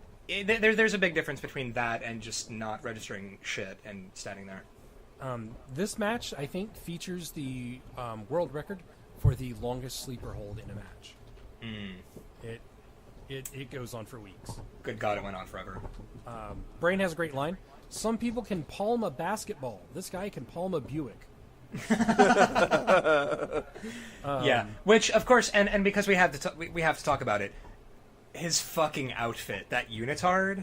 there's a big difference between that and just not registering shit and standing there. This match, I think, features the world record for the longest sleeper hold in a match. It goes on for weeks. Good God, it went on forever. Brain has a great line. Some people can palm a basketball. This guy can palm a Buick. Yeah, which of course, and because we have to we have to talk about it. His fucking outfit, that unitard.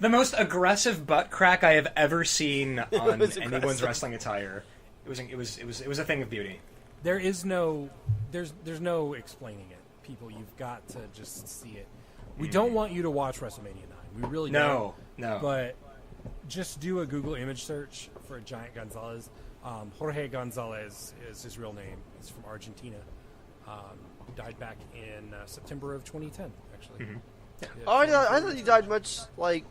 The most aggressive butt crack I have ever seen on was anyone's aggressive. wrestling attire. It was a thing of beauty. There's no explaining it. People, you've got to just see it. We don't want you to watch WrestleMania 9. We really don't. No. But just do a Google image search for Giant Gonzalez. Jorge Gonzalez is his real name. He's from Argentina. Died back in September of 2010, actually. Yeah, Oh, I thought he died much like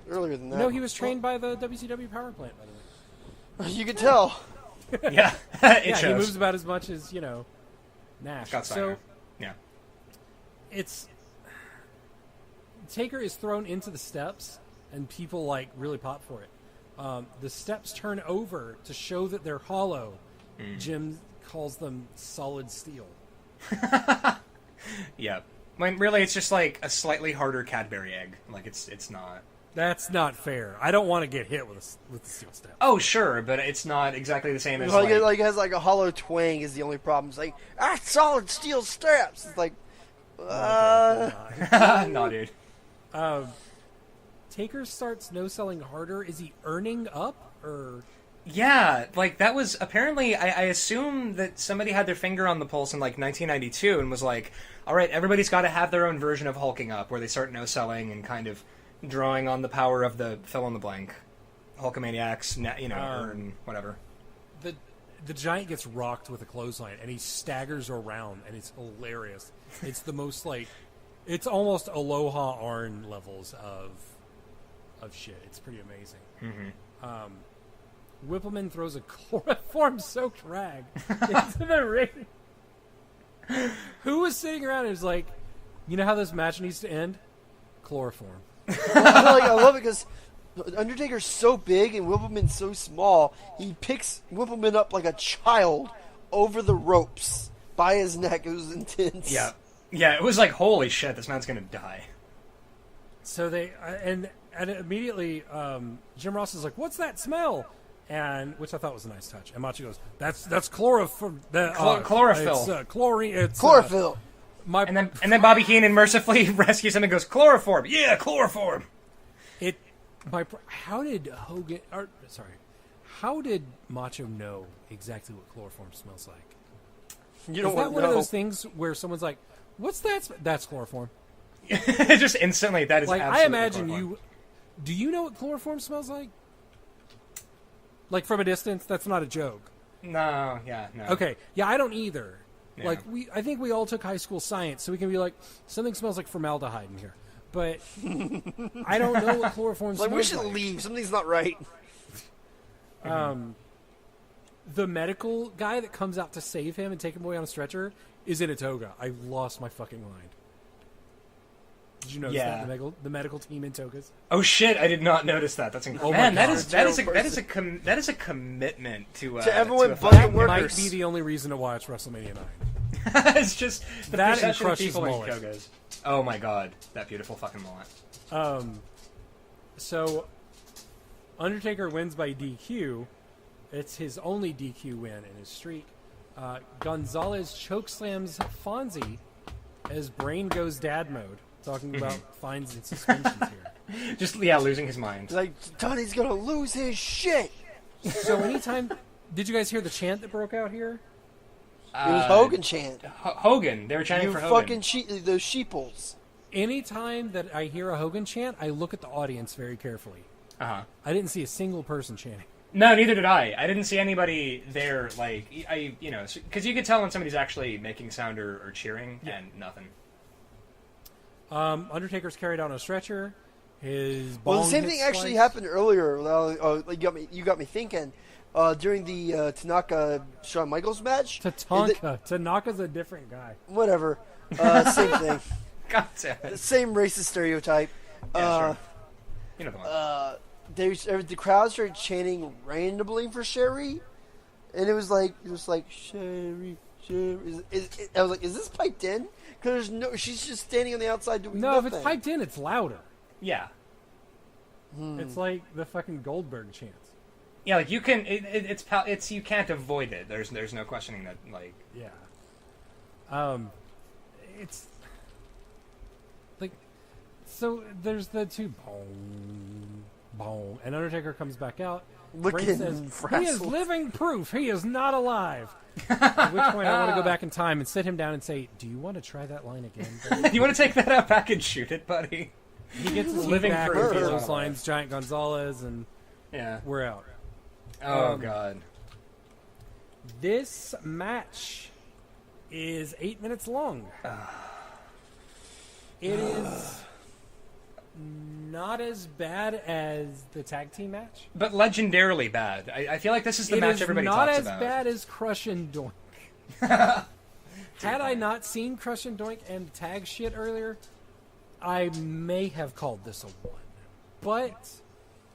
earlier than that. No, he was trained by the WCW power plant, by the way. You could tell. Yeah, it Yeah, shows. he moves about as much as, Nash. Scott So Steiner. Yeah. it's... Taker is thrown into the steps, and people, really pop for it. The steps turn over to show that they're hollow. Jim calls them solid steel. Yeah. When really it's just like a slightly harder Cadbury egg. Like it's not. That's not fair. I don't want to get hit with the steel step. Oh sure, but it's not exactly the same as Like, like it has like a hollow twang is the only problem. It's like solid steel straps. It's like no, dude. Taker starts no-selling harder. Is he earning up, or... Yeah, like that was apparently. I assume that somebody had their finger on the pulse in like 1992 and was like, "All right, everybody's got to have their own version of hulking up," where they start no selling and kind of drawing on the power of the fill in the blank, Hulkamaniacs, earn whatever. The Giant gets rocked with a clothesline, and he staggers around, and it's hilarious. It's the most it's almost Aloha Arn levels of shit. It's pretty amazing. Mm-hmm. Whippleman throws a chloroform-soaked rag into the ring. Who was sitting around and was like, you know how this match needs to end? Chloroform. I love it because Undertaker's so big and Whippleman's so small. He picks Whippleman up like a child over the ropes by his neck. It was intense. Yeah, it was like, holy shit, this man's gonna die. So they and immediately Jim Ross is like, "What's that smell?" And which I thought was a nice touch. And Machi goes, "That's chlorophyll. Chlorophyll. It's chlorine. It's Chlorophyll. And then Bobby Heenan mercifully rescues him and goes, "Chloroform, yeah, chloroform." How did How did Macho know exactly what chloroform smells like? You don't Is that want one to of know. those things where someone's like, "What's that?" That's chloroform. Just instantly, that is Like, absolutely I imagine chloroform. you. Do you know what chloroform smells like? Like from a distance, that's not a joke. No, yeah, no. Okay, yeah, I don't either. Yeah. Like I think we all took high school science, so we can be like, something smells like formaldehyde in here. But I don't know what chloroform Like, smells we should like. leave. Something's not right. The medical guy that comes out to save him and take him away on a stretcher is in a toga. I lost my fucking mind. Did you notice Yeah. that the medical team in togas? Oh shit! I did not notice that. That's incredible. Oh my Man, that God. is that is a commitment to everyone to a but fucking- the That workers. might be the only reason to watch WrestleMania 9. It's just the That and procession of Crush's people wearing mullet. togas. Oh my god, that beautiful fucking mullet. So, Undertaker wins by DQ. It's his only DQ win in his streak. Gonzalez chokeslams Fonzie as Brain goes dad mode. Talking about fines and suspensions here. Just losing his mind. Like, Donnie's gonna lose his shit. So anytime... Did you guys hear the chant that broke out here? It was Hogan chant. Hogan. They were chanting You for Hogan. fucking those sheeples. Anytime that I hear a Hogan chant, I look at the audience very carefully. Uh-huh. I didn't see a single person chanting. No, neither did I. I didn't see anybody there, like, because you could tell when somebody's actually making sound or cheering, and nothing. Undertaker's carried out on a stretcher. His Well, bong the same hits thing actually twice. happened earlier. You got me thinking. During the Tanaka Shawn Michaels match. Tanaka's a different guy. Whatever. Same thing. God damn it. Same racist stereotype. Yeah, sure. You know the one. The crowd started chanting randomly for Sherry, and it was like Sherry. I was like, is this piped in? Because she's just standing on the outside doing No, nothing. if it's piped in, it's louder. Yeah. It's like the fucking Goldberg chants. Yeah, like you can, it's you can't avoid it. There's no questioning that. Like, Yeah. It's like, so there's the two boom, and Undertaker comes back out. Looking Brain says, he is frazzled. living proof he is not alive. At which point I want to go back in time and sit him down and say, do you want to try that line again, buddy? you want to take that out back and shoot it, buddy? He gets his Living living back proof and he's not those alive. lines, Giant Gonzalez, and Yeah. we're out. Oh god. This match is 8 minutes long. It is not as bad as the tag team match. But legendarily bad. I feel like this is the It match is everybody not talks as about. bad as Crush and Doink. Had I not seen Crush and Doink and tag shit earlier, I may have called this a 1. But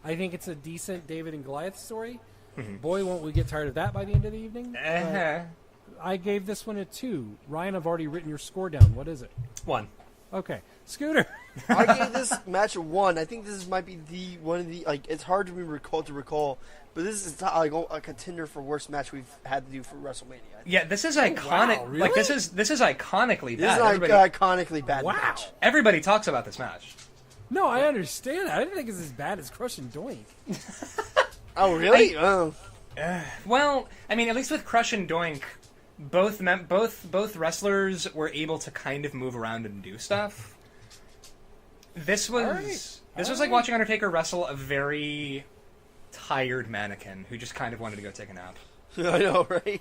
I think it's a decent David and Goliath story. Boy, won't we get tired of that by the end of the evening. Uh-huh. I gave this one a 2. Ryan, I've already written your score down. What is it? 1. Okay. Scooter. I gave this match a 1. I think this might be one of the it's hard to recall, but this is like a contender for worst match we've had to do for WrestleMania. Yeah, this is iconic. wow, Like really? this is iconically This bad. is Everybody, an iconically bad Wow. match. everybody talks about this match. No, I understand. I didn't think it's as bad as Crush and Doink. Oh really? Oh. Well, I mean, at least with Crush and Doink, both wrestlers were able to kind of move around and do stuff. This was like watching Undertaker wrestle a very tired mannequin who just kind of wanted to go take a nap. I know, right?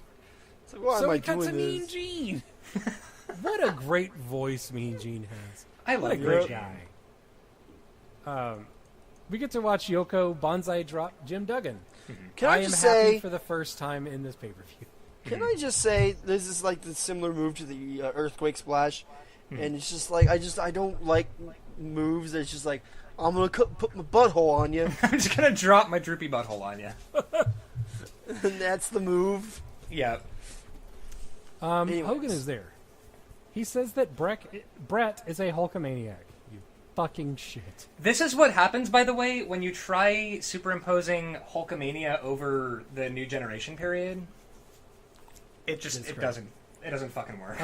It's like, why So am I he cuts a doing Mean this? Gene. What a great voice Mean Gene has. I What a love great Mean guy. We get to watch Yoko Bonsai drop Jim Duggan. Can I am just happy say? for the first time in this pay-per-view. Can I just say this is like the similar move to the earthquake splash, and it's just like I don't like moves that's just like I'm gonna put my butthole on you, I'm just gonna drop my droopy butthole on you. and that's the move. Yeah. Anyways. Hogan is there. He says that Brett is a Hulkamaniac. You fucking shit. This is what happens, by the way, when you try superimposing Hulkamania over the New Generation period. It doesn't fucking work.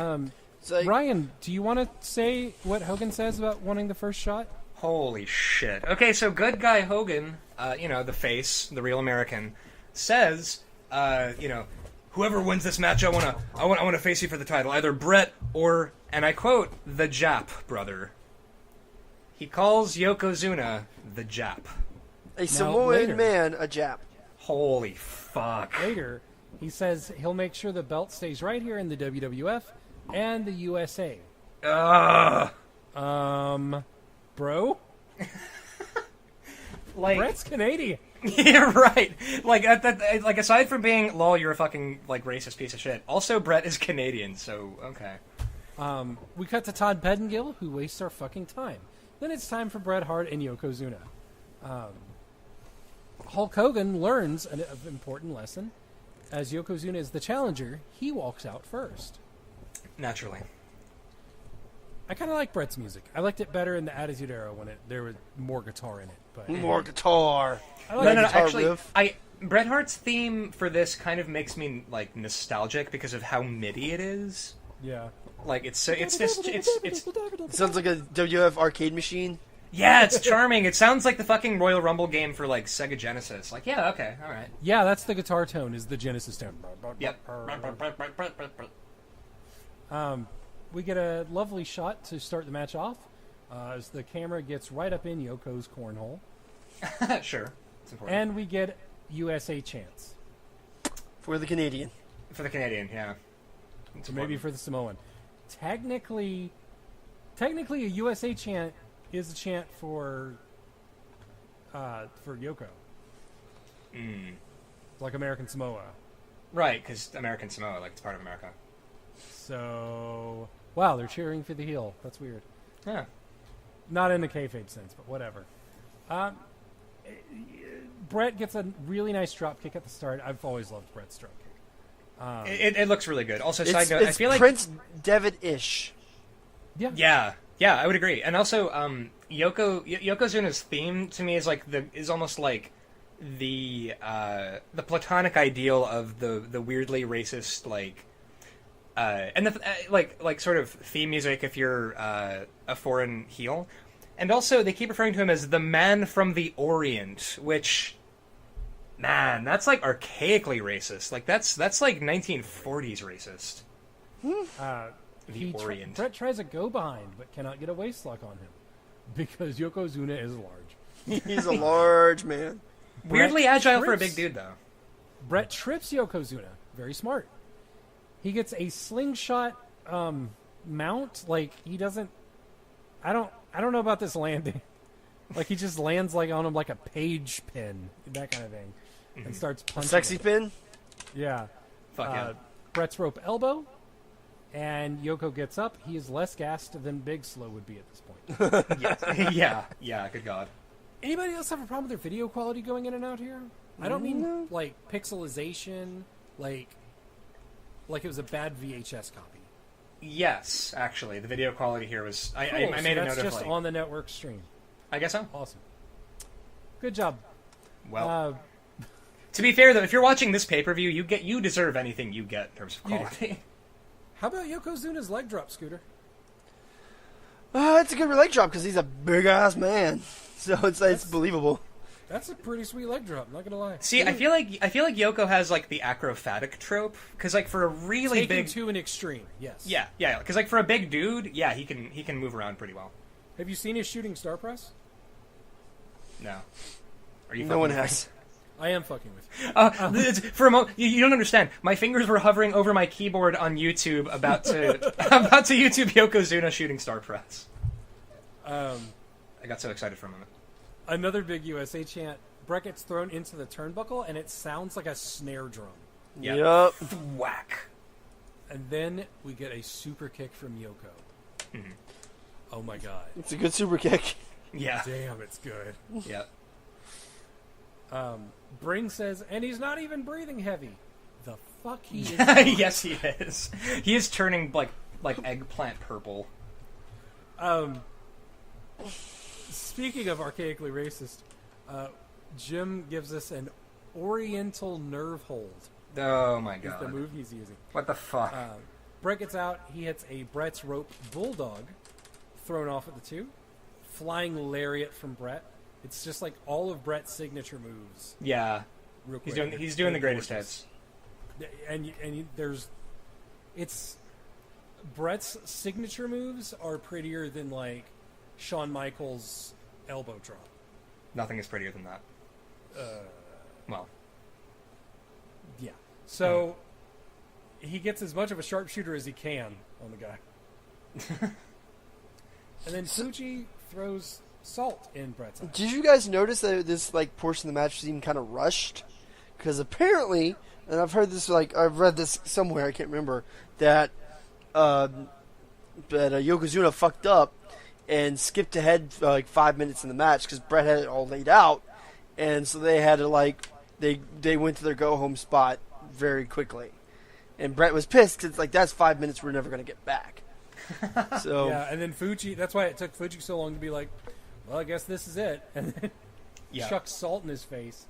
It's like, Ryan, do you want to say what Hogan says about wanting the first shot? Holy shit. Okay, so good guy Hogan, the face, the real American, says, whoever wins this match, I want to face you for the title, either Brett or, and I quote, the Jap brother. He calls Yokozuna the Jap. A Samoan man, a Jap. Holy fuck. Later, he says he'll make sure the belt stays right here in the WWF and the USA. Bro? Like, Brett's Canadian. Yeah, right. Like, like aside from being, lol, you're a fucking, like, racist piece of shit, also Brett is Canadian, so, okay. We cut to Todd Pettengill, who wastes our fucking time. Then it's time for Bret Hart and Yokozuna. Hulk Hogan learns an important lesson. As Yokozuna is the challenger, he walks out first. Naturally. I kind of like Bret's music. I liked it better in the Attitude Era when there was more guitar in it. But More guitar. I like No, guitar actually, riff. Bret Hart's theme for this kind of makes me, like, nostalgic because of how MIDI it is. Yeah. Like, it's just, it's It sounds like a WF arcade machine. yeah, it's charming. It sounds like the fucking Royal Rumble game for, like, Sega Genesis. Like, yeah, okay, alright. Yeah, that's the guitar tone, is the Genesis tone. Yep. We get a lovely shot to start the match off as the camera gets right up in Yoko's cornhole. Sure. It's important. And we get USA chants. For the Canadian. For the Canadian, yeah. Or maybe for the Samoan. Technically a USA chant is a chant for Yoko. Like American Samoa. Right, because American Samoa, like, it's part of America. So, wow, they're cheering for the heel. That's weird. Yeah. Not in the kayfabe sense, but whatever. Brett gets a really nice drop kick at the start. I've always loved Brett's drop kick. It looks really good. Also, side note, It's I feel like Prince Devitt-ish. Yeah. Yeah, I would agree. And also, Yokozuna's theme to me is almost like the platonic ideal of the weirdly racist, like, and like sort of theme music if you're a foreign heel. And also, they keep referring to him as the man from the Orient, which, man, that's like archaically racist. Like that's like 1940s racist. The Orient. Brett tries a go behind, but cannot get a waist lock on him because Yokozuna is large. He's a large man. Weirdly agile for a big dude, though. Brett trips Yokozuna. Very smart. He gets a slingshot mount. Like he doesn't. I don't know about this landing. Like he just lands like on him like a page pin, that kind of thing, and starts punching. Sexy him. pin? Fuck yeah. Brett's rope elbow, and Yoko gets up. He is less gassed than Big Slow would be at this point. Yeah, good God. Anybody else have a problem with their video quality going in and out here? I don't mean like pixelization, like it was a bad VHS copy. Yes, actually, the video quality here was. I Cool, made so a that's note of just like. on the network stream. I guess so. Awesome. Good job. Well, to be fair though, if you're watching this pay-per-view, you deserve anything you get in terms of quality. How about Yokozuna's leg drop, Scooter? It's a good leg drop because he's a big-ass man. So it's believable. That's a pretty sweet leg drop, not gonna lie. See, I feel like Yoko has like the acrobatic trope because like for a really Taken big to an extreme, yes. yeah, because like for a big dude, yeah, he can move around pretty well. Have you seen his shooting star press? No, are you? No one fucking with has. I am fucking with you. It's, for a moment, you don't understand. My fingers were hovering over my keyboard on YouTube about to YouTube Yokozuna shooting star press. I got so excited for a moment. Another big USA chant. Brett gets thrown into the turnbuckle, and it sounds like a snare drum. Yep. Whack. And then we get a super kick from Yoko. Mm-hmm. Oh my god. It's a good super kick. Yeah. Damn, it's good. Yeah. Bring says, and he's not even breathing heavy. The fuck he is. Yes, he is. He is turning like eggplant purple. Speaking of archaically racist, Jim gives us an Oriental nerve hold. Oh my Is god. the move he's using. What the fuck? Brett gets out. He hits a Brett's rope bulldog, thrown off at the two. Flying lariat from Brett. It's just like all of Brett's signature moves. Yeah. Real He's quick. doing the greatest Gorgeous. hits. it's Brett's signature moves are prettier than like Shawn Michaels' elbow drop. Nothing is prettier than that. Well, yeah. So he gets as much of a sharpshooter as he can on the guy, and then Fuji throws salt in Brett's eye. Did you guys notice that this like portion of the match seemed kind of rushed? Because apparently, and I've heard this, like I've read this somewhere, I can't remember, that Yokozuna fucked up and skipped ahead for like 5 minutes in the match because Brett had it all laid out, and so they had to like they went to their go home spot very quickly, and Brett was pissed because like that's 5 minutes we're never gonna get back. So yeah, and then Fuji. That's why it took Fuji so long to be like, well, I guess this is it, and then chucked salt in his face.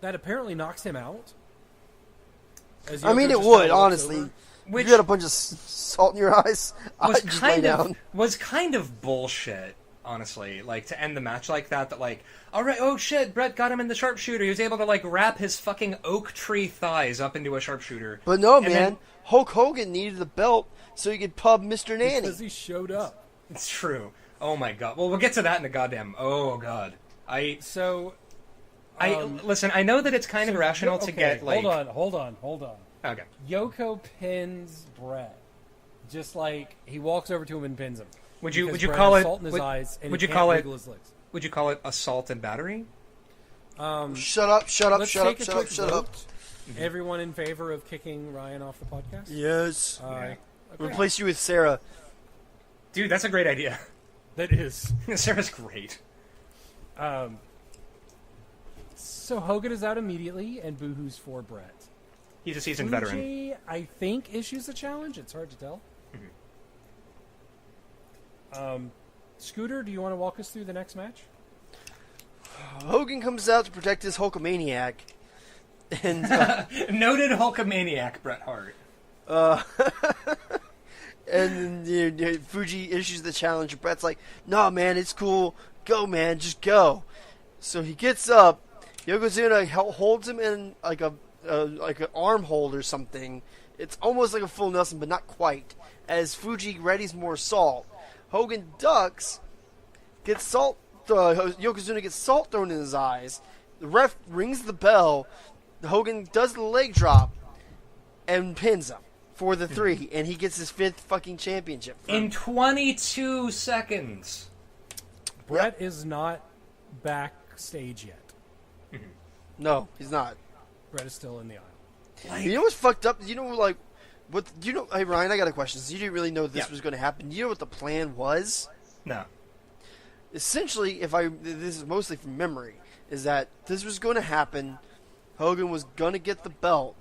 That apparently knocks him out. I mean, it would, honestly. Which, you got a bunch of salt in your eyes. Was kind of bullshit, honestly. Like, to end the match like that, like, alright, oh shit, Brett got him in the sharpshooter. He was able to, like, wrap his fucking oak tree thighs up into a sharpshooter. But no, man. Then, Hulk Hogan needed the belt so he could pub Mr. Nanny. Because he showed up. It's true. Oh my god. Well, we'll get to that in a goddamn... Oh god. Listen, I know that it's kind of irrational to get, like... Hold on. Okay. Yoko pins Brett. Just like, he walks over to him and pins him. Would you call it... Salt in his eyes, and would he you can't call it... wiggle his legs. Would you call it assault and battery? Shut up. Everyone in favor of kicking Ryan off the podcast? Yes. Okay. Replace you with Sarah. Dude, that's a great idea. That is. Sarah's great. So Hogan is out immediately, and boohoo's for Brett. He's a seasoned Fuji, veteran. I think, issues a challenge. It's hard to tell. Mm-hmm. Scooter, do you want to walk us through the next match? Hogan comes out to protect his Hulkamaniac. And noted Hulkamaniac, Bret Hart. And then Fuji issues the challenge, and Bret's like, "No, man, it's cool. Go, man, just go." So he gets up. Yokozuna holds him in like an arm hold or something. It's almost like a full Nelson, but not quite. As Fuji readies more salt, Hogan ducks, gets salt. Yokozuna gets salt thrown in his eyes. The ref rings the bell. Hogan does the leg drop and pins him for the 3, and he gets his 5th fucking championship. In 22 seconds. Brett is not backstage yet. No, he's not. Brett is still in the aisle. You know what's fucked up? You know, like, what? You know, hey Ryan, I got a question. So you didn't really know this was going to happen. You know what the plan was? No. Essentially, this is mostly from memory, is that this was going to happen. Hogan was going to get the belt,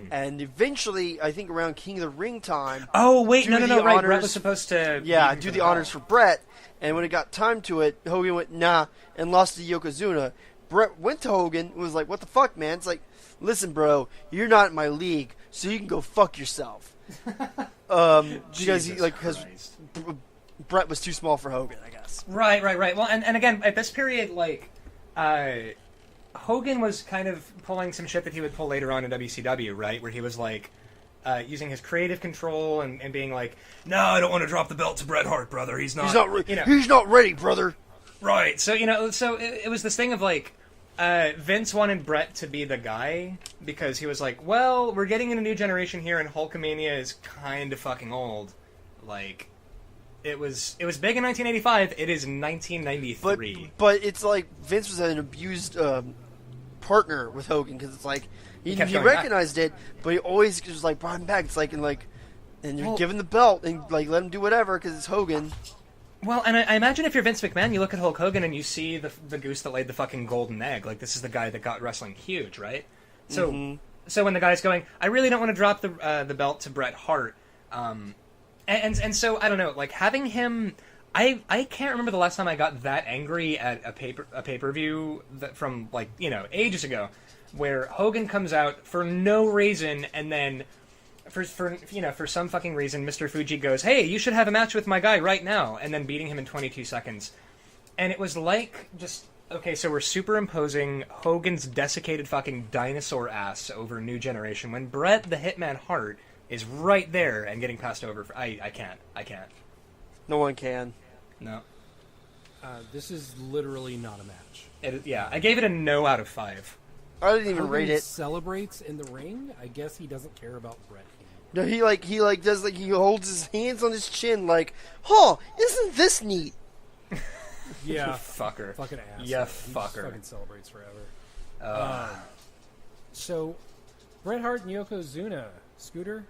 and eventually, I think around King of the Ring time. Oh wait, no, right. Honors, Brett was supposed to. do the honors for Brett, and when it got time to it, Hogan went nah and lost to Yokozuna. Brett went to Hogan and was like, "What the fuck, man?" It's like, "Listen, bro, you're not in my league, so you can go fuck yourself." Because Brett was too small for Hogan, I guess. Right. Well, and again, at this period, like, Hogan was kind of pulling some shit that he would pull later on in WCW, right? Where he was like using his creative control and being like, "No, I don't want to drop the belt to Bret Hart, brother. He's not ready, brother." Right. So it was this thing of like. Vince wanted Brett to be the guy because he was like, well, we're getting in a new generation here and Hulkamania is kind of fucking old. Like, it was big in 1985. It is 1993. But it's like Vince was an abused partner with Hogan because it's like he recognized it, but he always just like brought him back. It's like and you're giving the belt and like let him do whatever because it's Hogan. Well, and I imagine if you're Vince McMahon, you look at Hulk Hogan and you see the goose that laid the fucking golden egg. Like, this is the guy that got wrestling huge, right? So, so when the guy's going, I really don't want to drop the belt to Bret Hart, and so I don't know, like having him, I can't remember the last time I got that angry at a pay-per-view that from like ages ago, where Hogan comes out for no reason and then. For some fucking reason, Mr. Fuji goes, "Hey, you should have a match with my guy right now," and then beating him in 22 seconds. And it was like just Okay, so we're superimposing Hogan's desiccated fucking dinosaur ass over New Generation when Bret the Hitman Hart is right there and getting passed over. I can't. No one can. No. This is literally not a match. Yeah, I gave it a no out of 5. I didn't even Hogan rate it. Celebrates in the ring. I guess he doesn't care about Bret. No, he holds his hands on his chin like, "Huh, isn't this neat?" Yeah, Fucker. fucking ass. Yeah, He just fucker. fucking celebrates forever. So, Bret Hart and Yokozuna, Scooter.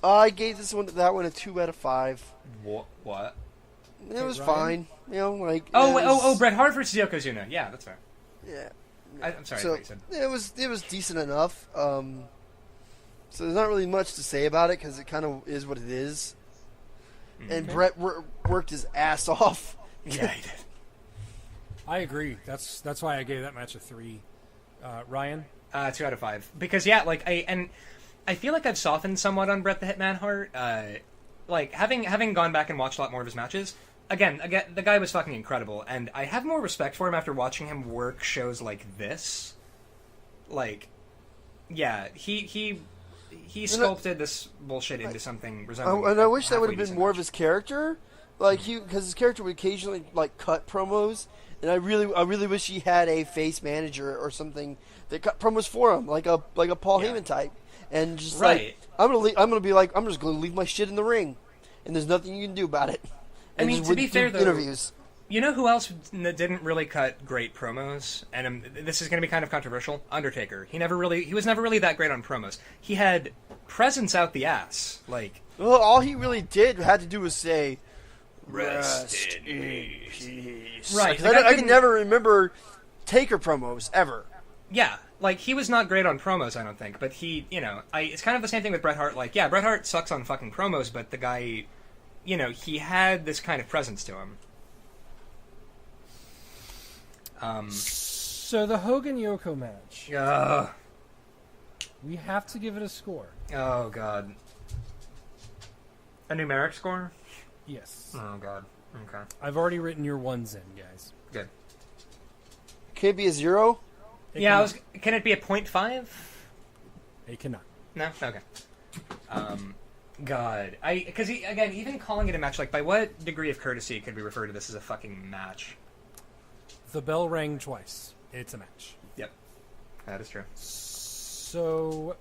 I gave that one a 2 out of 5. What? It was Ryan? fine. You know, like Bret Hart versus Yokozuna. Yeah, that's fair. yeah. I'm sorry. So What you said. it was decent enough. So there's not really much to say about it because it kind of is what it is. And Bret worked his ass off. Yeah, he did. I agree. That's why I gave that match a 3. Ryan. 2 out of 5. Because I feel like I've softened somewhat on Bret the Hitman Hart. Like having gone back and watched a lot more of his matches. Again, the guy was fucking incredible, and I have more respect for him after watching him work shows like this. Like, yeah, he sculpted this bullshit into something resembling. And I wish that would have halfway been more of his character, like because his character would occasionally like cut promos, and I really wish he had a face manager or something that cut promos for him, like a Paul Heyman type, and just Right. like I'm just gonna leave my shit in the ring, and there's nothing you can do about it. I mean, just to be wouldn't do fair, though, interviews. You know who else didn't really cut great promos? And this is going to be kind of controversial. Undertaker. He was never really that great on promos. He had presence out the ass. Like, Well, all he really had to do was say, Rest in peace. Right. 'Cause I can never remember Taker promos ever. yeah, like he was not great on promos, I don't think. But it's kind of the same thing with Bret Hart. Like, yeah, Bret Hart sucks on fucking promos, but the guy, he had this kind of presence to him. So the Hogan Yoko match. We have to give it a score. Oh God. A numeric score? Yes. Oh God. Okay. I've already written your ones in, guys. Good. Can it be a 0? Can it be a 0.5? It cannot. No? Okay. God. Because, again, even calling it a match, like, by what degree of courtesy could we refer to this as a fucking match? The bell rang twice. It's a match. Yep. That is true. So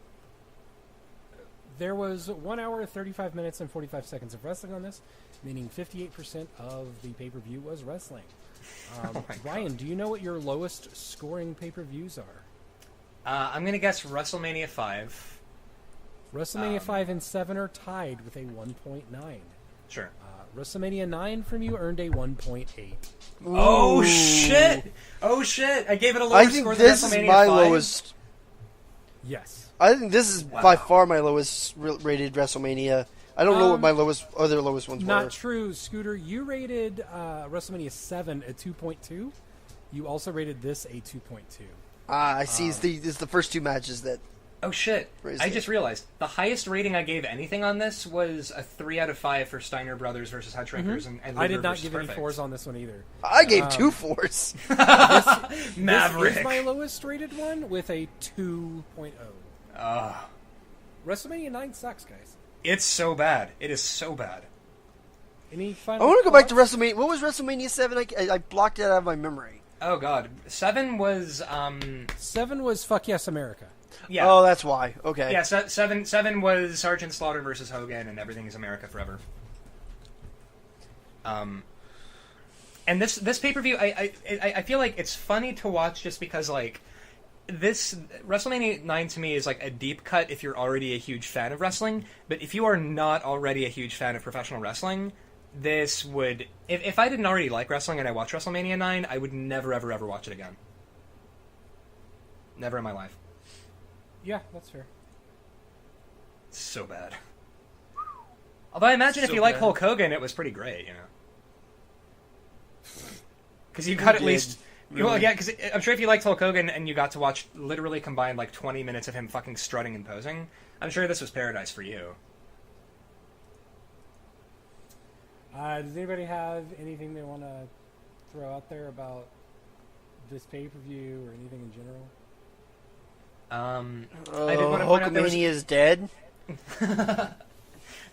there was 1 hour, 35 minutes, and 45 seconds of wrestling on this, meaning 58% of the pay-per-view was wrestling. Oh my God. Ryan, do you know what your lowest scoring pay-per-views are? I'm going to guess WrestleMania 5. WrestleMania 5 and 7 are tied with a 1.9. Sure. WrestleMania 9 from you earned a 1.8. Oh, shit! Oh, shit! I gave it a lower I think score this than is WrestleMania my 5. lowest. Yes. I think this is by far my lowest rated WrestleMania. I don't know what my other lowest ones Not were. true, Scooter. You rated WrestleMania 7 a 2.2. You also rated this a 2.2. I see. It's the first 2 matches that. Oh, shit. Raised I it. just realized the highest rating I gave anything on this was a 3 out of 5 for Steiner Brothers versus Headshrinkers and I Luger did not versus give any Perfect. 4s on this one either. I gave 2 4s. Maverick. This is my lowest rated one with a 2.0. WrestleMania 9 sucks, guys. It's so bad. It is so bad. Any I final want to go back to thoughts? WrestleMania. What was WrestleMania 7? I blocked it out of my memory. Oh, God. 7 was, 7 was Fuck Yes America. yeah. Oh, that's why. Okay. Yeah, 7 was Sergeant Slaughter versus Hogan, and Everything is America Forever. And this pay-per-view, I feel like it's funny to watch just because, like, this WrestleMania 9 to me is like a deep cut if you're already a huge fan of wrestling, but if you are not already a huge fan of professional wrestling, this would... If I didn't already like wrestling and I watched WrestleMania 9, I would never, ever, ever watch it again. Never in my life. Yeah, that's fair. It's so bad. Although I imagine if So you like bad. Hulk Hogan, it was pretty great, you know. Because you got at did, least... really. Well, yeah, because I'm sure if you liked Hulk Hogan and you got to watch literally combined like 20 minutes of him fucking strutting and posing, I'm sure this was paradise for you. Does anybody have anything they want to throw out there about this pay-per-view or anything in general? I did want to point out Hulkamania is dead.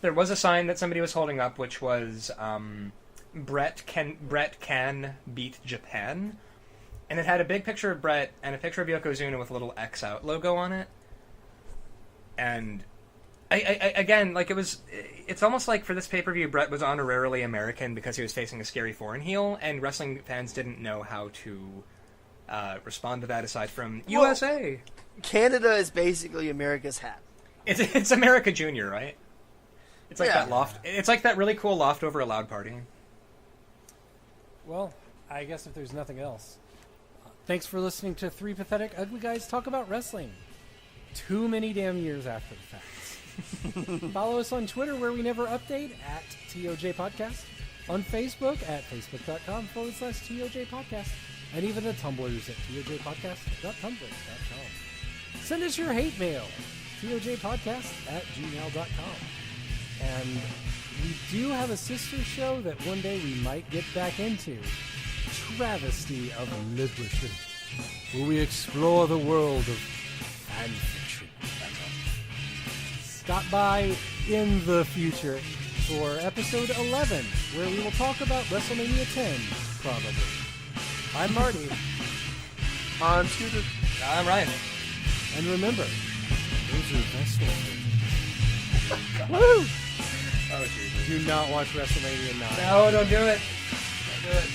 there was a sign that somebody was holding up, which was Brett can beat Japan, and it had a big picture of Brett and a picture of Yokozuna with a little X out logo on it. And I again, like it's almost like for this pay-per-view, Brett was honorarily American because he was facing a scary foreign heel, and wrestling fans didn't know how to respond to that aside from USA. Canada is basically America's hat. It's America Junior, right? It's like Yeah. that loft. It's like that really cool loft over a loud party. Well, I guess if there's nothing else, thanks for listening to Three Pathetic Ugly Guys talk about wrestling. Too many damn years after the fact. Follow us on Twitter, where we never update, at TOJ Podcast. On Facebook, at facebook.com/TOJ Podcast. And even the Tumblrs at tojpodcast.tumblr.com. Send us your hate mail, tojpodcast@gmail.com. And we do have a sister show that one day we might get back into, Travesty of Literature, where we explore the world of fan fiction. Stop by in the future for episode 11, where we will talk about WrestleMania 10, probably. I'm Marty. I'm Scooter. I'm Ryan. And remember, those are WrestleMania. Woo! Oh, Jesus. Do not watch WrestleMania 9. No, don't do it. Don't do it.